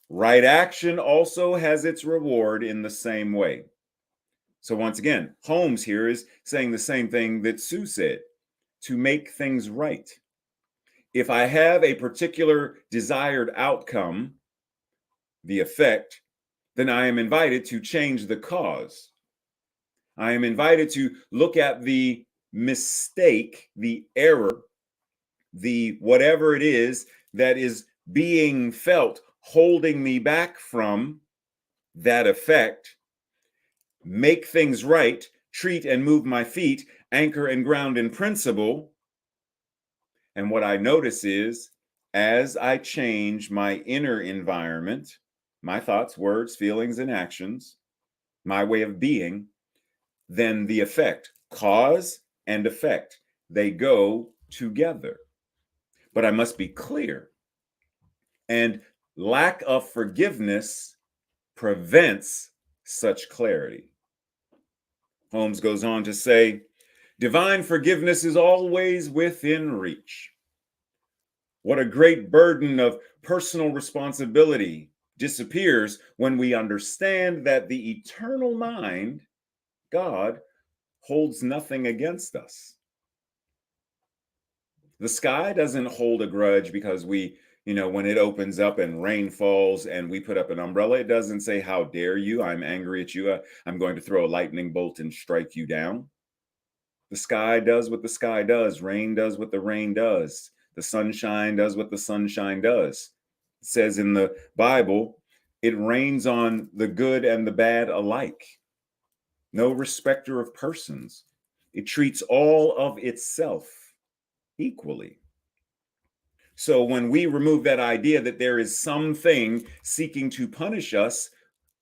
Right action also has its reward in the same way." So once again, Holmes here is saying the same thing that Sue said, to make things right. If I have a particular desired outcome, the effect, then I am invited to change the cause. I am invited to look at the mistake, the error, the whatever it is that is being felt, holding me back from that effect, make things right, treat and move my feet, anchor and ground in principle. And what I notice is, as I change my inner environment, my thoughts, words, feelings, and actions, my way of being, then the effect, cause and effect, they go together. But I must be clear. And lack of forgiveness prevents such clarity. Holmes goes on to say, divine forgiveness is always within reach. What a great burden of personal responsibility disappears when we understand that the eternal mind, God, holds nothing against us. The sky doesn't hold a grudge because when it opens up and rain falls and we put up an umbrella, it doesn't say, how dare you? I'm angry at you. I'm going to throw a lightning bolt and strike you down. The sky does what the sky does. Rain does what the rain does. The sunshine does what the sunshine does. It says in the Bible, it rains on the good and the bad alike. No respecter of persons. It treats all of itself equally. So when we remove that idea that there is something seeking to punish us,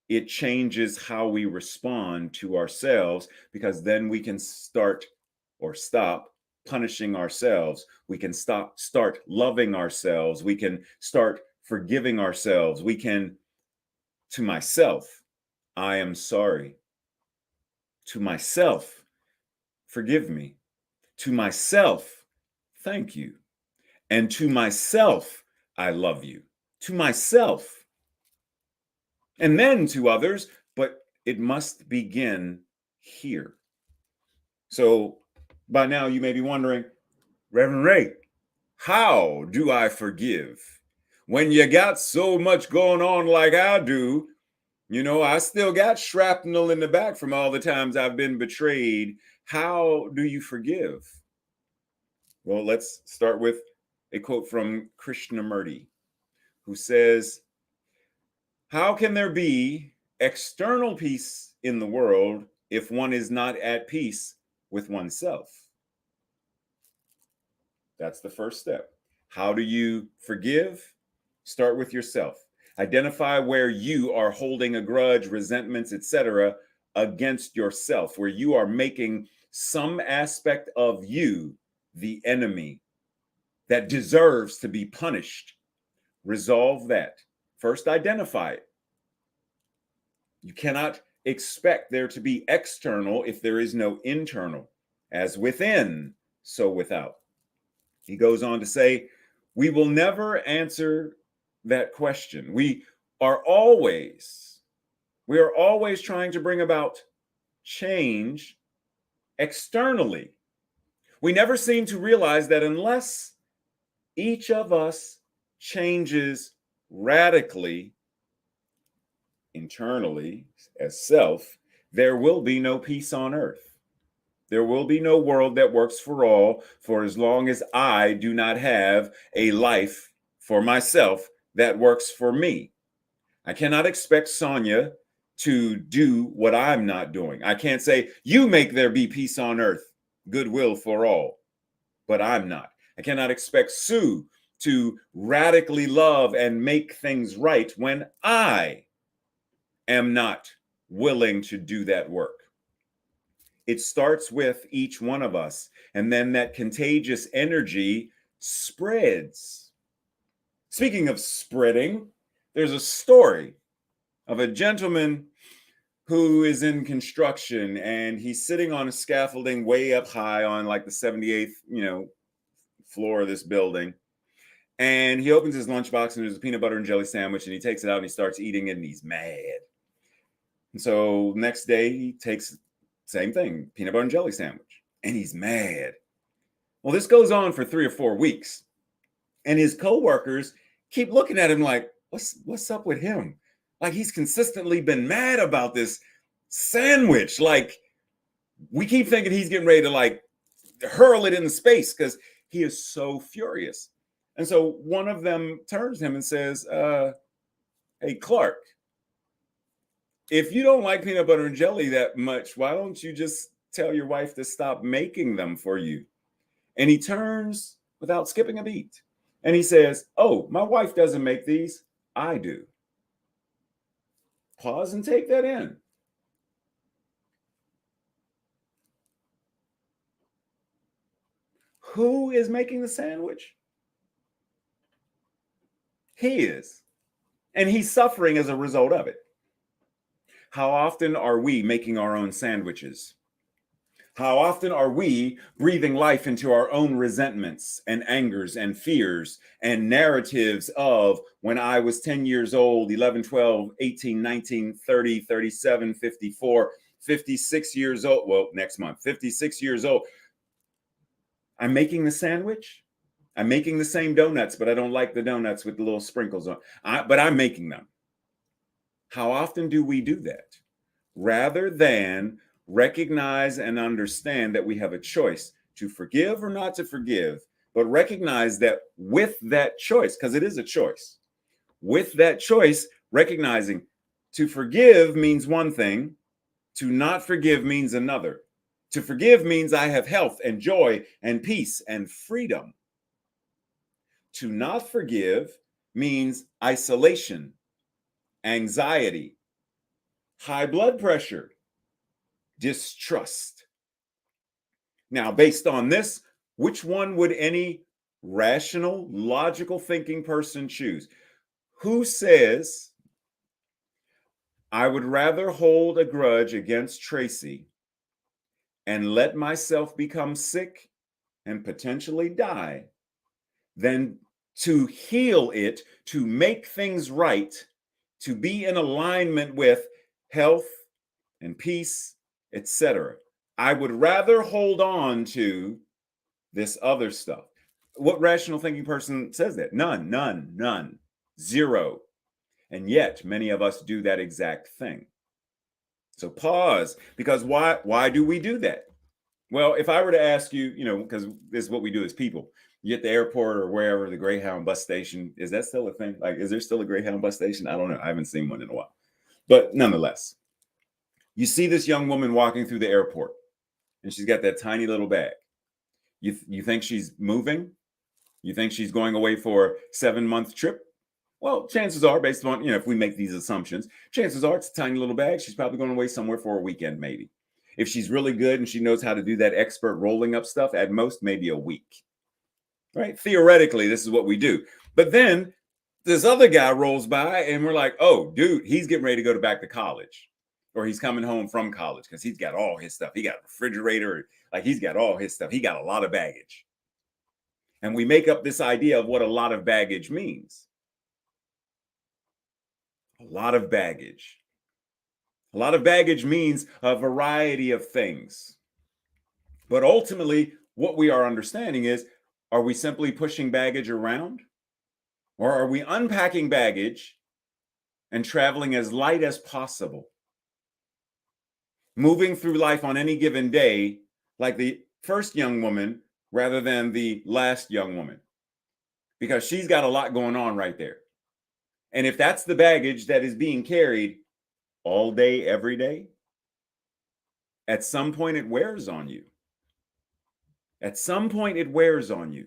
it changes how we respond to ourselves, because then we can start or stop punishing ourselves. We can start loving ourselves. We can start forgiving ourselves. We can, to myself, I am sorry. To myself, forgive me. To myself, thank you. And to myself, I love you. To myself. And then to others, but it must begin here. So by now you may be wondering, Reverend Ray, how do I forgive? When you got so much going on like I do, I still got shrapnel in the back from all the times I've been betrayed. How do you forgive? Well, let's start with a quote from Krishnamurti, who says, how can there be external peace in the world if one is not at peace with oneself? That's the first step. How do you forgive? Start with yourself. Identify where you are holding a grudge, resentments, etc., against yourself, where you are making some aspect of you the enemy that deserves to be punished. Resolve that. First, identify it. You cannot expect there to be external if there is no internal. As within, so without. He goes on to say, we will never answer that question. We are always trying to bring about change externally. We never seem to realize that unless each of us changes radically internally as self, there will be no peace on earth. There will be no world that works for all for as long as I do not have a life for myself that works for me. I cannot expect Sonya to do what I'm not doing. I can't say, you make there be peace on earth, goodwill for all, but I'm not. I cannot expect Sue to radically love and make things right when I am not willing to do that work. It starts with each one of us, and then that contagious energy spreads. Speaking of spreading, there's a story of a gentleman who is in construction, and he's sitting on a scaffolding way up high on like the 78th, floor of this building. And he opens his lunchbox and there's a peanut butter and jelly sandwich, and he takes it out and he starts eating it, and he's mad. And so next day he takes same thing, peanut butter and jelly sandwich, and he's mad. Well, this goes on for 3 or 4 weeks, and his coworkers keep looking at him like, what's up with him? Like, he's consistently been mad about this sandwich. Like, we keep thinking he's getting ready to like hurl it into space because he is so furious. And so one of them turns to him and says, hey, Clark, if you don't like peanut butter and jelly that much, why don't you just tell your wife to stop making them for you? And he turns without skipping a beat, and he says, oh, my wife doesn't make these, I do. Pause and take that in. Who is making the sandwich? He is. And he's suffering as a result of it. How often are we making our own sandwiches? How often are we breathing life into our own resentments and angers and fears and narratives of when I was 10 years old, 11, 12, 18, 19, 30, 37, 54, 56 years old. Well, next month, 56 years old. I'm making the sandwich. I'm making the same donuts, but I don't like the donuts with the little sprinkles on. But I'm making them. How often do we do that? Rather than recognize and understand that we have a choice to forgive or not to forgive, but recognize that with that choice, because it is a choice, with that choice, recognizing to forgive means one thing, to not forgive means another. To forgive means I have health and joy and peace and freedom. To not forgive means isolation, anxiety, high blood pressure, distrust. Now, based on this, which one would any rational, logical thinking person choose? Who says, I would rather hold a grudge against Tracy and let myself become sick and potentially die than to heal it, to make things right, to be in alignment with health and peace, etc. I would rather hold on to this other stuff. What rational thinking person says that? None, none, none, zero. And yet many of us do that exact thing. So pause, because why do we do that? Well, if I were to ask you, because this is what we do as people, you at the airport or wherever, the Greyhound bus station, is that still a thing? Like, is there still a Greyhound bus station? I don't know. I haven't seen one in a while. But nonetheless, you see this young woman walking through the airport and she's got that tiny little bag. You think she's moving? You think she's going away for a 7-month trip? Well, chances are, based on, if we make these assumptions, chances are it's a tiny little bag. She's probably going away somewhere for a weekend, maybe. If she's really good and she knows how to do that expert rolling up stuff, at most, maybe a week. Right? Theoretically, this is what we do. But then this other guy rolls by and we're like, oh, dude, he's getting ready to go back to college. Or he's coming home from college because he's got all his stuff. He got a refrigerator. Like, he's got all his stuff. He got a lot of baggage. And we make up this idea of what a lot of baggage means. A lot of baggage. A lot of baggage means a variety of things. But ultimately, what we are understanding is, are we simply pushing baggage around? Or are we unpacking baggage and traveling as light as possible? Moving through life on any given day like the first young woman rather than the last young woman. Because she's got a lot going on right there. And if that's the baggage that is being carried all day, every day, at some point it wears on you. At some point it wears on you.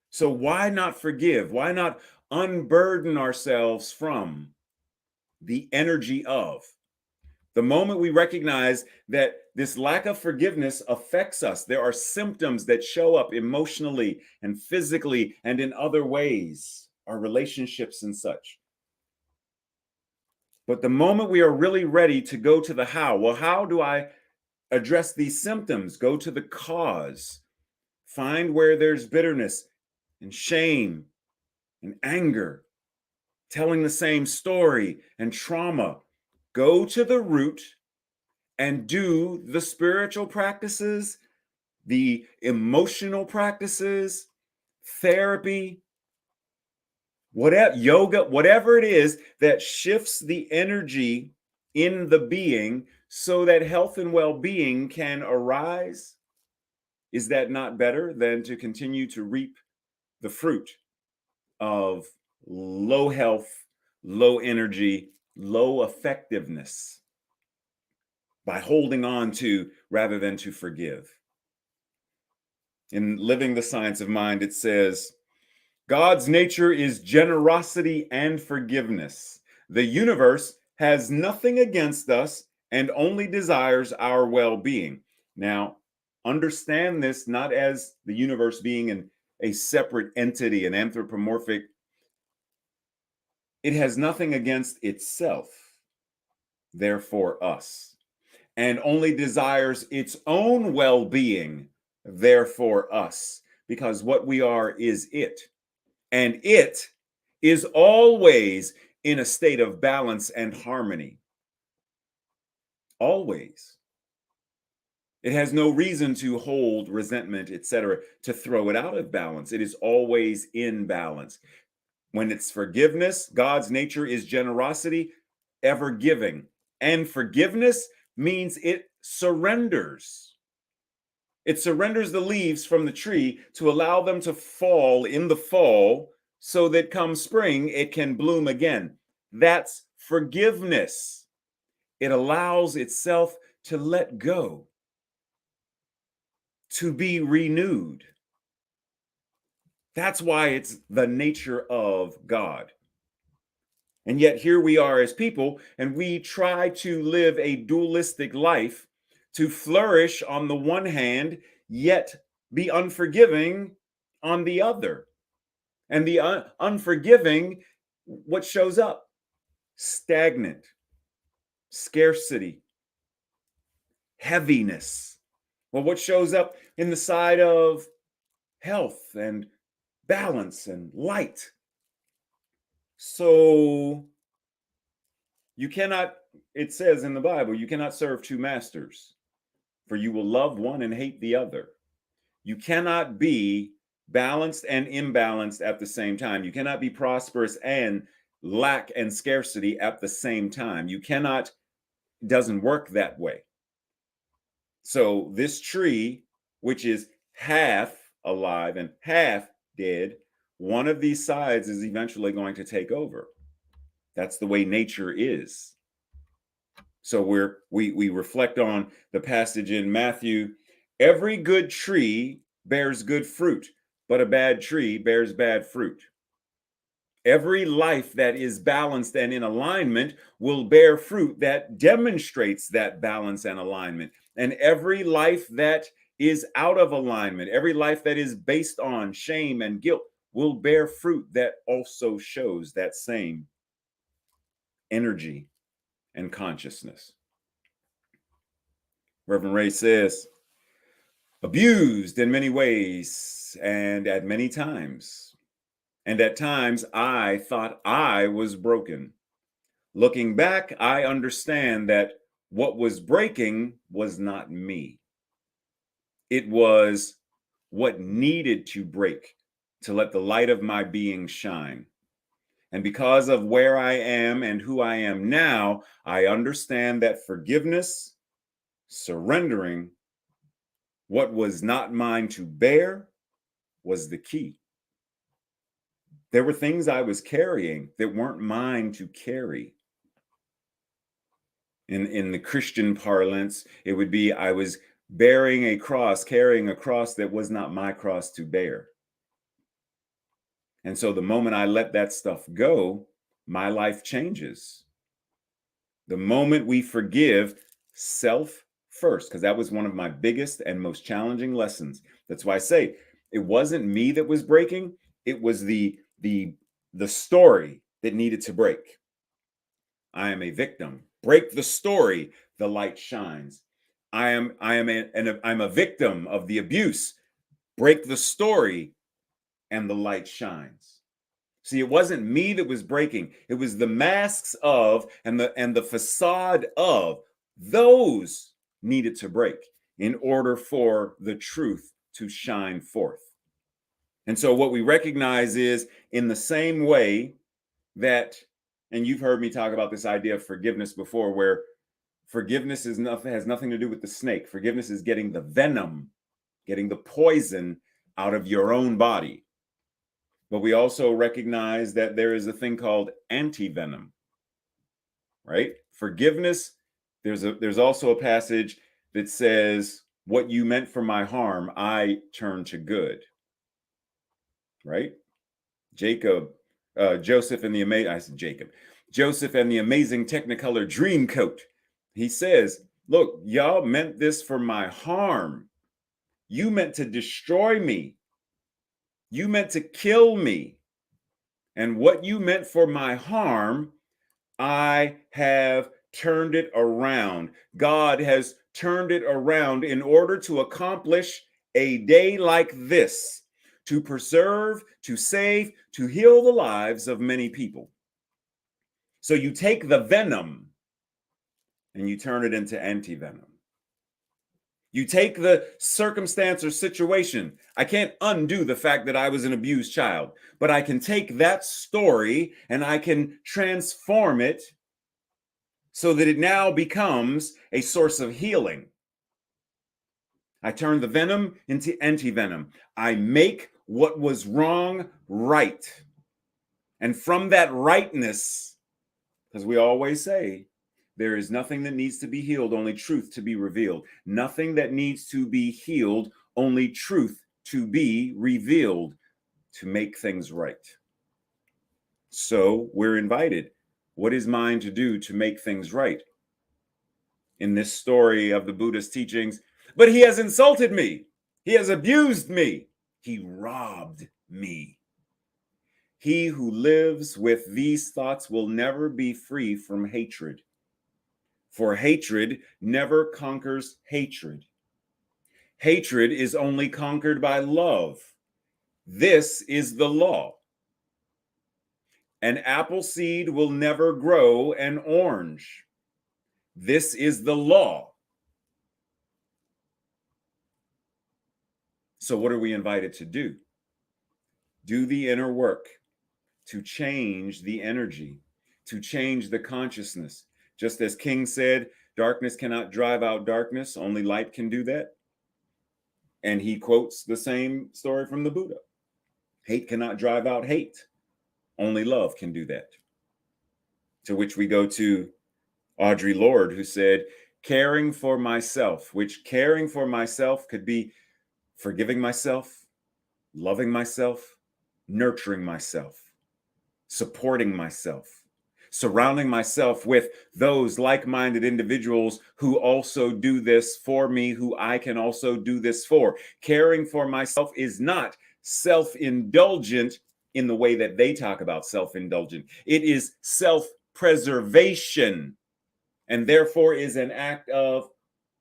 So why not forgive? Why not unburden ourselves from the energy of? The moment we recognize that this lack of forgiveness affects us, there are symptoms that show up emotionally and physically and in other ways, our relationships and such. But the moment we are really ready to go to the how, well, how do I address these symptoms? Go to the cause. Find where there's bitterness and shame and anger, telling the same story and trauma. Go to the root and do the spiritual practices, the emotional practices, therapy, whatever, yoga, whatever it is that shifts the energy in the being so that health and well-being can arise. Is that not better than to continue to reap the fruit of low health, low energy, low effectiveness by holding on to rather than to forgive? In Living the Science of Mind, it says, God's nature is generosity and forgiveness. The universe has nothing against us and only desires our well-being. Now, understand this not as the universe being a separate entity, an anthropomorphic. It has nothing against itself, therefore us. and only desires its own well-being, therefore us, because what we are is it. And it is always in a state of balance and harmony. Always. It has no reason to hold resentment, etc., to throw it out of balance. It is always in balance. When it's forgiveness, God's nature is generosity, ever giving. And forgiveness means it surrenders. It surrenders the leaves from the tree to allow them to fall in the fall so that come spring, it can bloom again. That's forgiveness. It allows itself to let go, to be renewed. That's why it's the nature of God. And yet here we are as people, and we try to live a dualistic life, to flourish on the one hand, yet be unforgiving on the other. And the unforgiving, what shows up? Stagnant, scarcity, heaviness. Well, what shows up in the side of health and balance and light? So you cannot, it says in the Bible, you cannot serve two masters, for you will love one and hate the other. You cannot be balanced and imbalanced at the same time. You cannot be prosperous and lack and scarcity at the same time. You cannot, it doesn't work that way. So this tree, which is half alive and half dead, one of these sides is eventually going to take over. That's the way nature is. So we reflect on the passage in Matthew. Every good tree bears good fruit, but a bad tree bears bad fruit. Every life that is balanced and in alignment will bear fruit that demonstrates that balance and alignment. And every life that is out of alignment, every life that is based on shame and guilt, will bear fruit that also shows that same energy and consciousness. Reverend Ray says, abused in many ways and at many times. And at times I thought I was broken. Looking back, I understand that what was breaking was not me. It was what needed to break to let the light of my being shine. And because of where I am and who I am now, I understand that forgiveness, surrendering what was not mine to bear, was the key. There were things I was carrying that weren't mine to carry. In the Christian parlance, it would be I was bearing a cross, carrying a cross that was not my cross to bear. And so the moment I let that stuff go, my life changes. The moment we forgive self first, because that was one of my biggest and most challenging lessons. That's why I say it wasn't me that was breaking. It was the story that needed to break. I am a victim. Break the story, the light shines. I'm a victim of the abuse. Break the story, and the light shines. See, it wasn't me that was breaking. It was the masks of and the facade of those needed to break in order for the truth to shine forth. And so what we recognize is in the same way that, and you've heard me talk about this idea of forgiveness before, where forgiveness has nothing to do with the snake. Forgiveness is getting the venom, getting the poison out of your own body. But we also recognize that there is a thing called anti-venom, right? Forgiveness, there's also a passage that says, what you meant for my harm, I turn to good, right? Joseph and the amazing Technicolor Dreamcoat. He says, look, y'all meant this for my harm. You meant to destroy me. You meant to kill me. And what you meant for my harm, I have turned it around. God has turned it around in order to accomplish a day like this, to preserve, to save, to heal the lives of many people. So you take the venom and you turn it into anti-venom. You take the circumstance or situation. I can't undo the fact that I was an abused child, but I can take that story and I can transform it so that it now becomes a source of healing. I turn the venom into anti-venom. I make what was wrong right. And from that rightness, because we always say, there is nothing that needs to be healed, only truth to be revealed. Nothing that needs to be healed, only truth to be revealed to make things right. So we're invited. What is mine to do to make things right? In this story of the Buddha's teachings, but he has insulted me. He has abused me. He robbed me. He who lives with these thoughts will never be free from hatred. For hatred never conquers hatred. Hatred is only conquered by love. This is the law. An apple seed will never grow an orange. This is the law. So what are we invited to do? Do the inner work to change the energy, to change the consciousness. Just as King said, darkness cannot drive out darkness, only light can do that. And he quotes the same story from the Buddha. Hate cannot drive out hate, only love can do that. To which we go to Audre Lorde, who said, caring for myself, which caring for myself could be forgiving myself, loving myself, nurturing myself, supporting myself, surrounding myself with those like-minded individuals who also do this for me, who I can also do this for. Caring for myself is not self-indulgent in the way that they talk about self-indulgent. It is self-preservation, and therefore is an act of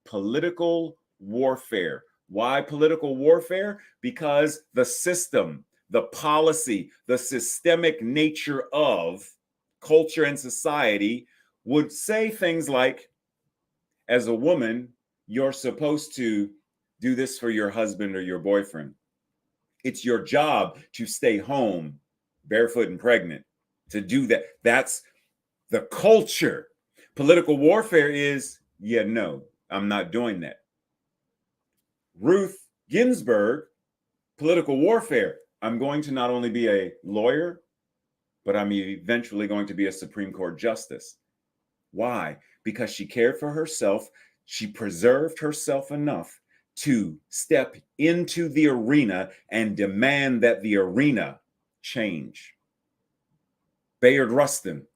political warfare. Why political warfare? Because the system, the policy, the systemic nature of culture and society would say things like, as a woman, you're supposed to do this for your husband or your boyfriend. It's your job to stay home barefoot and pregnant, to do that. That's the culture. Political warfare is, yeah, no, I'm not doing that. Ruth Ginsburg, political warfare. I'm going to not only be a lawyer, but I'm eventually going to be a Supreme Court justice. Why? Because she cared for herself. She preserved herself enough to step into the arena and demand that the arena change. Bayard Rustin,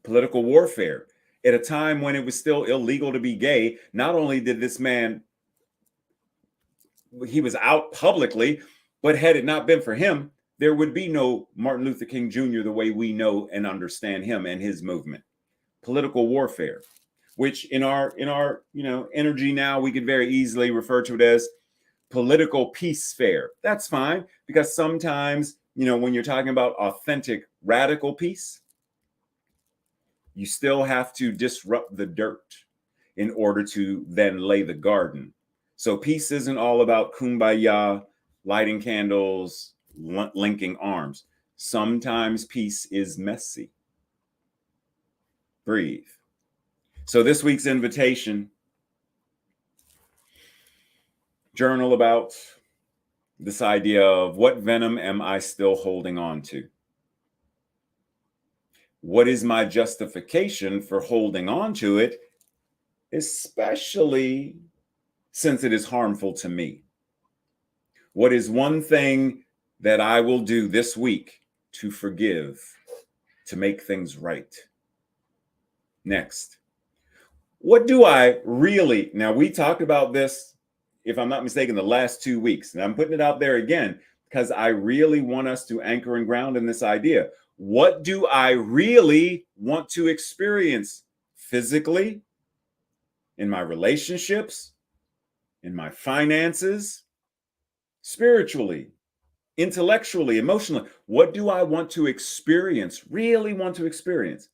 political warfare. At a time when it was still illegal to be gay, not only did this man, he was out publicly, but had it not been for him, there would be no Martin Luther King Jr. the way we know and understand him and his movement. Political warfare, which in our energy now, we could very easily refer to it as political peace fair. That's fine, because sometimes, when you're talking about authentic radical peace, you still have to disrupt the dirt in order to then lay the garden. So peace isn't all about kumbaya, lighting candles, linking arms. Sometimes peace is messy. Breathe. So this week's invitation, journal about this idea of, what venom am I still holding on to? What is my justification for holding on to it, especially since it is harmful to me? What is one thing that I will do this week to forgive, to make things right? Next, what do I really, now we talked about this, if I'm not mistaken, the last 2 weeks, and I'm putting it out there again, because I really want us to anchor and ground in this idea. What do I really want to experience, physically, in my relationships, in my finances, spiritually, intellectually, emotionally. What do I want to experience, really want to experience?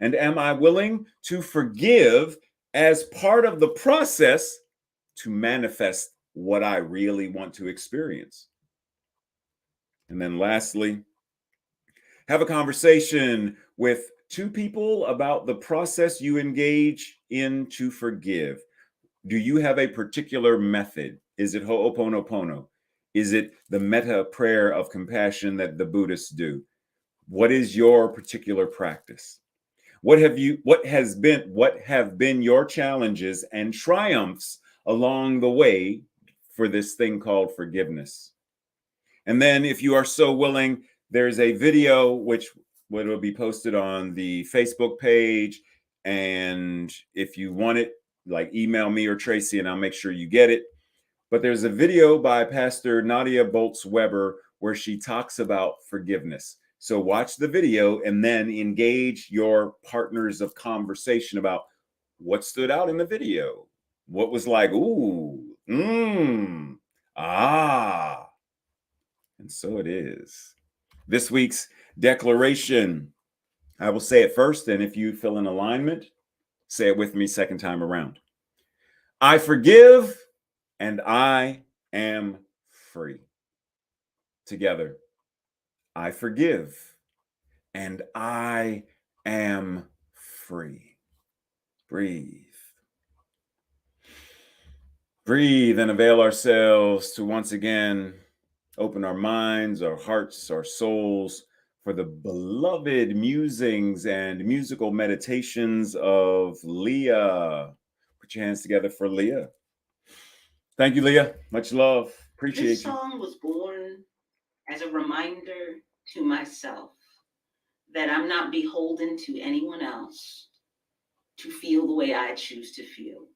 And am I willing to forgive as part of the process to manifest what I really want to experience? And then lastly, have a conversation with two people about the process you engage in to forgive. Do you have a particular method? Is it Ho'oponopono? Is it the metta prayer of compassion that the Buddhists do? What is your particular practice? What have been your challenges and triumphs along the way for this thing called forgiveness? And then if you are so willing, there's a video which will be posted on the Facebook page. And if you want it, like email me or Tracy and I'll make sure you get it. But there's a video by Pastor Nadia Boltz-Weber where she talks about forgiveness. So watch the video and then engage your partners of conversation about what stood out in the video. What was like, ooh, ah. And so it is. This week's declaration, I will say it first, and if you feel in alignment, say it with me second time around. I forgive and I am free. Together, I forgive and I am free. Breathe. Breathe and avail ourselves to once again open our minds, our hearts, our souls for the beloved musings and musical meditations of Lea. Put your hands together for Lea. Thank you, Lea. Much love. Appreciate This you. song was born as a reminder to myself that I'm not beholden to anyone else to feel the way I choose to feel.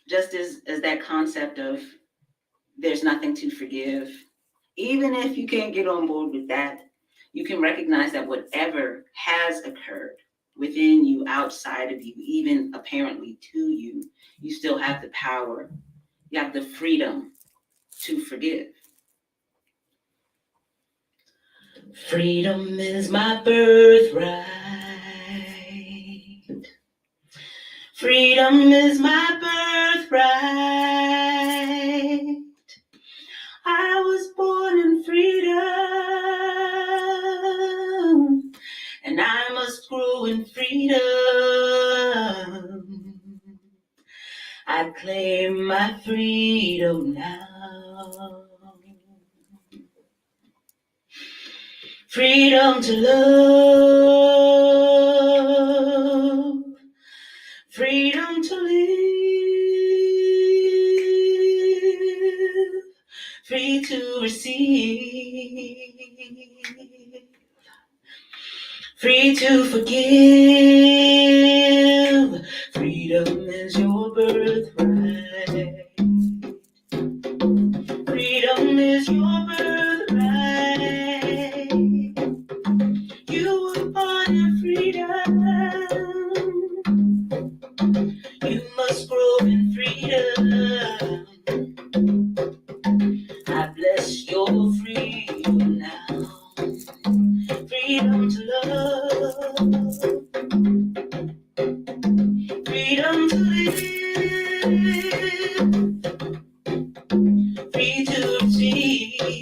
Just as that concept of there's nothing to forgive, even if you can't get on board with that, you can recognize that whatever has occurred within you, outside of you, even apparently to you, you still have the power, you have the freedom to forgive. Freedom is my birthright. Freedom is my birthright. I was born in freedom, and I must grow in freedom. I claim my freedom now. Freedom to love, freedom to live, free to receive, free to forgive. Freedom is your birthright. Freedom is your birthright. You were born in freedom. You must grow in freedom. I bless your freedom now. Freedom to love. Freedom to live. Free to receive.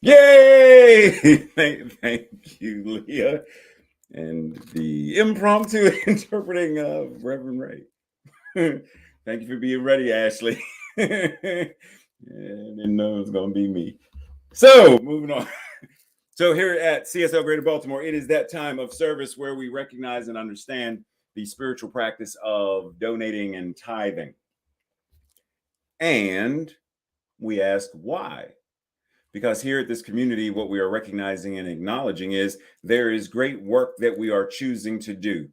Yay! Thank you, Leah. And the impromptu interpreting of Reverend Ray. Thank you for being ready, Ashlee. I didn't know it was going to be me. So, moving on. So, here at CSL Greater Baltimore, it is that time of service where we recognize and understand the spiritual practice of donating and tithing. And we ask why. Because here at this community, what we are recognizing and acknowledging is there is great work that we are choosing to do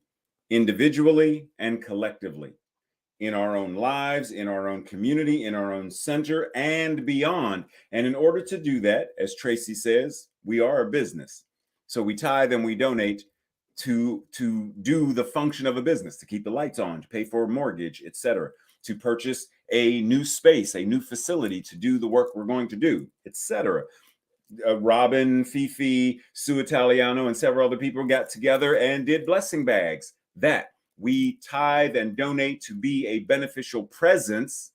individually and collectively in our own lives, in our own community, in our own center, and beyond. And in order to do that, as Tracy says, we are a business. So we tithe and we donate to do the function of a business, to keep the lights on, to pay for a mortgage, etc., to purchase a new space, a new facility to do the work we're going to do, etc. Robin, Fifi, Sue Italiano, and several other people got together and did blessing bags that we tithe and donate to be a beneficial presence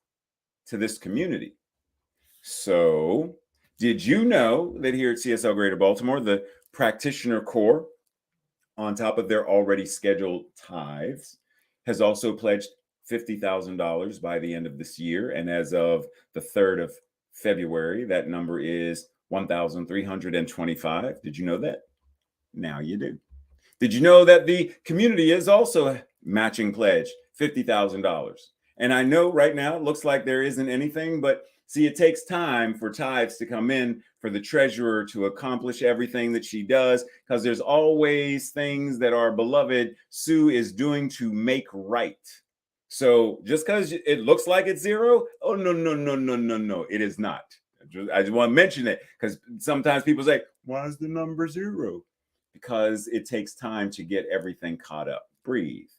to this community. So, did you know that here at CSL Greater Baltimore, the practitioner corps, on top of their already scheduled tithes, has also pledged $50,000 by the end of this year. And as of the 3rd of February, that number is 1,325. Did you know that? Now you do. Did you know that the community is also matching pledge $50,000? And I know right now it looks like there isn't anything, but see, it takes time for tithes to come in, for the treasurer to accomplish everything that she does, because there's always things that our beloved Sue is doing to make right. So just because it looks like it's zero, oh, no, it is not. I just want to mention it because sometimes people say, why is the number zero? Because it takes time to get everything caught up. Breathe.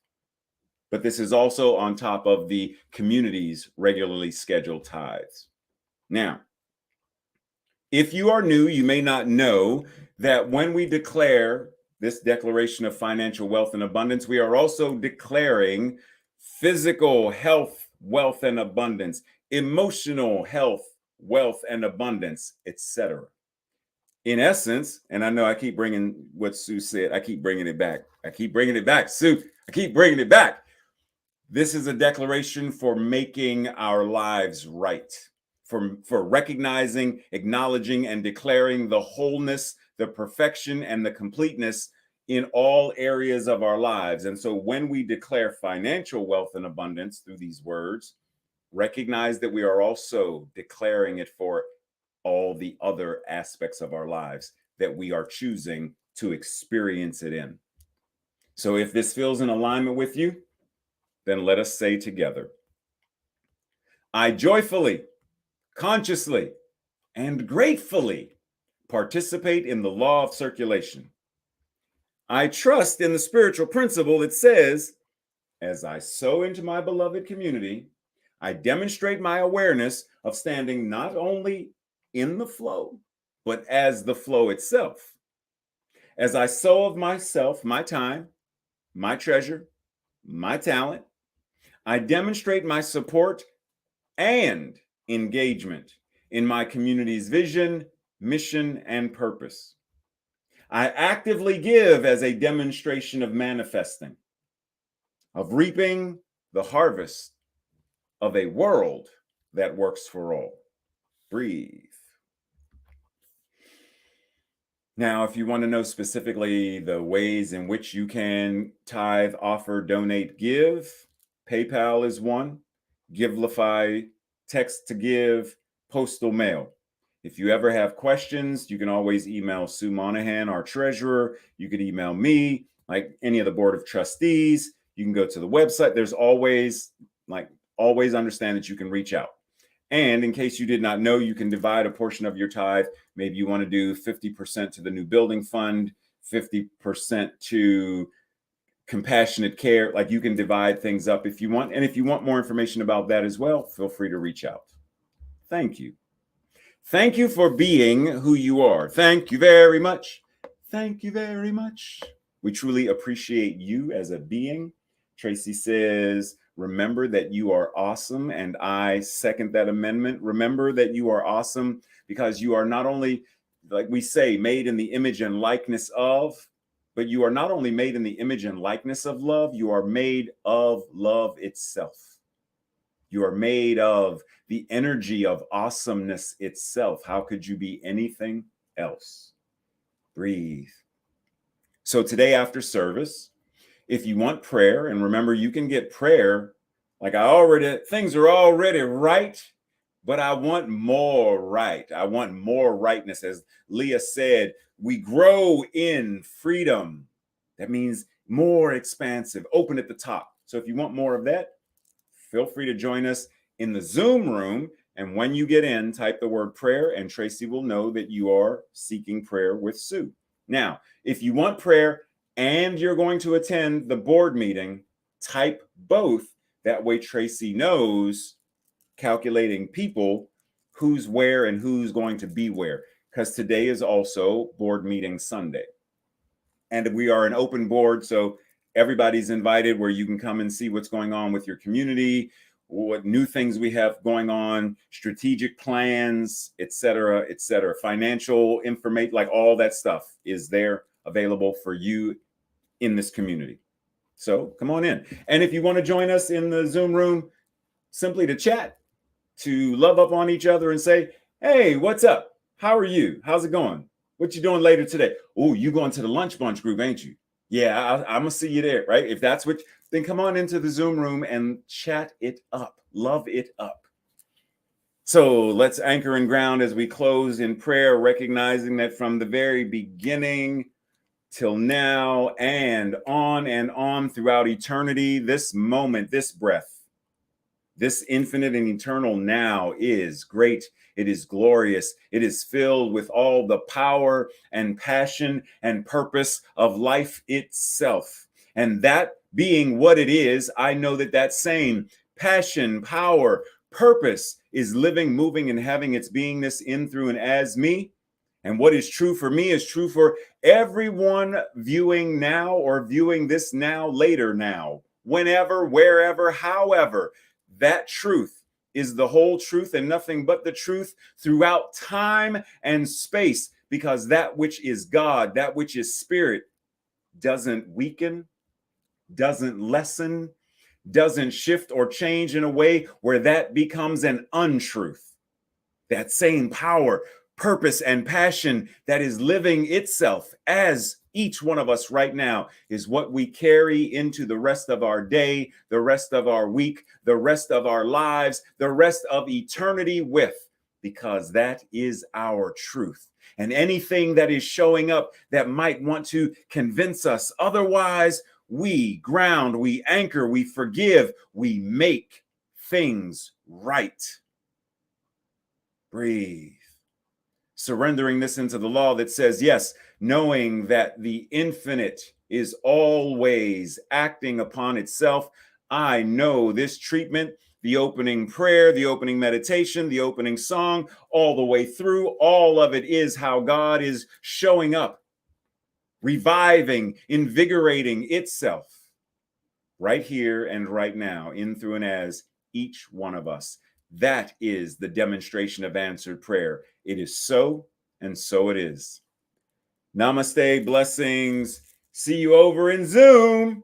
But this is also on top of the community's regularly scheduled tithes. Now, if you are new, you may not know that when we declare this declaration of financial wealth and abundance, we are also declaring physical health, wealth, and abundance, emotional health, wealth, and abundance, etc. In essence, and I know I keep bringing what Sue said, I keep bringing it back, Sue, I keep bringing it back. This is a declaration for making our lives right, for recognizing, acknowledging, and declaring the wholeness, the perfection, and the completeness in all areas of our lives. And so when we declare financial wealth and abundance through these words, recognize that we are also declaring it for all the other aspects of our lives that we are choosing to experience it in. So if this feels in alignment with you, then let us say together, I joyfully, consciously, and gratefully participate in the law of circulation. I trust in the spiritual principle that says, as I sow into my beloved community, I demonstrate my awareness of standing not only in the flow, but as the flow itself. As I sow of myself, my time, my treasure, my talent, I demonstrate my support and engagement in my community's vision, mission, and purpose. I actively give as a demonstration of manifesting, of reaping the harvest of a world that works for all. Breathe. Now, if you want to know specifically the ways in which you can tithe, offer, donate, give, PayPal is one, Givelify, text to give, postal mail. If you ever have questions, you can always email Sue Monaghan, our treasurer. You could email me, like any of the board of trustees. You can go to the website. There's always understand that you can reach out. And in case you did not know, you can divide a portion of your tithe. Maybe you want to do 50% to the new building fund, 50% to compassionate care. Like, you can divide things up if you want. And if you want more information about that as well, feel free to reach out. Thank you. Thank you for being who you are. Thank you very much. Thank you very much. We truly appreciate you as a being. Tracy says, remember that you are awesome. And I second that amendment. Remember that you are awesome because you are not only like we say, made in the image and likeness of, but you are not only made in the image and likeness of love, you are made of love itself. You are made of the energy of awesomeness itself. How could you be anything else? Breathe. So today after service, if you want prayer, and remember, you can get prayer, like things are already right, but I want more right. I want more rightness. As Lea said, we grow in freedom. That means more expansive, open at the top. So if you want more of that, feel free to join us in the Zoom room. And when you get in, type the word prayer, and Tracy will know that you are seeking prayer with Sue. Now, if you want prayer and you're going to attend the board meeting, type both. That way Tracy knows, calculating people, who's where and who's going to be where, because today is also board meeting Sunday. And we are an open board, so everybody's invited, where you can come and see what's going on with your community, what new things we have going on, strategic plans, et cetera, financial information, like all that stuff is there available for you in this community. So come on in. And if you want to join us in the Zoom room, simply to chat, to love up on each other and say, hey, what's up? How are you? How's it going? What you doing later today? Oh, you going to the lunch bunch group, ain't you? Yeah, I'm gonna see you there, right? If that's what, then come on into the Zoom room and chat it up, love it up. So let's anchor and ground as we close in prayer, recognizing that from the very beginning till now and on throughout eternity, this moment, this breath, this infinite and eternal now is great. It is glorious. It is filled with all the power and passion and purpose of life itself. And that being what it is, I know that that same passion, power, purpose is living, moving, and having its beingness in, through, and as me. And what is true for me is true for everyone viewing now, or viewing this now, later now, whenever, wherever, however. That truth is the whole truth and nothing but the truth throughout time and space, because that which is God, that which is spirit, doesn't weaken, doesn't lessen, doesn't shift or change in a way where that becomes an untruth. That same power, purpose, and passion that is living itself as each one of us right now is what we carry into the rest of our day, the rest of our week, the rest of our lives, the rest of eternity with, because that is our truth. And anything that is showing up that might want to convince us otherwise, we ground, we anchor, we forgive, we make things right. Breathe. Surrendering this into the law that says, yes, knowing that the infinite is always acting upon itself, I know this treatment, the opening prayer, the opening meditation, the opening song, all the way through, all of it is how God is showing up, reviving, invigorating itself right here and right now, in, through, and as each one of us. That is the demonstration of answered prayer. It is so, and so it is. Namaste, blessings. See you over in Zoom.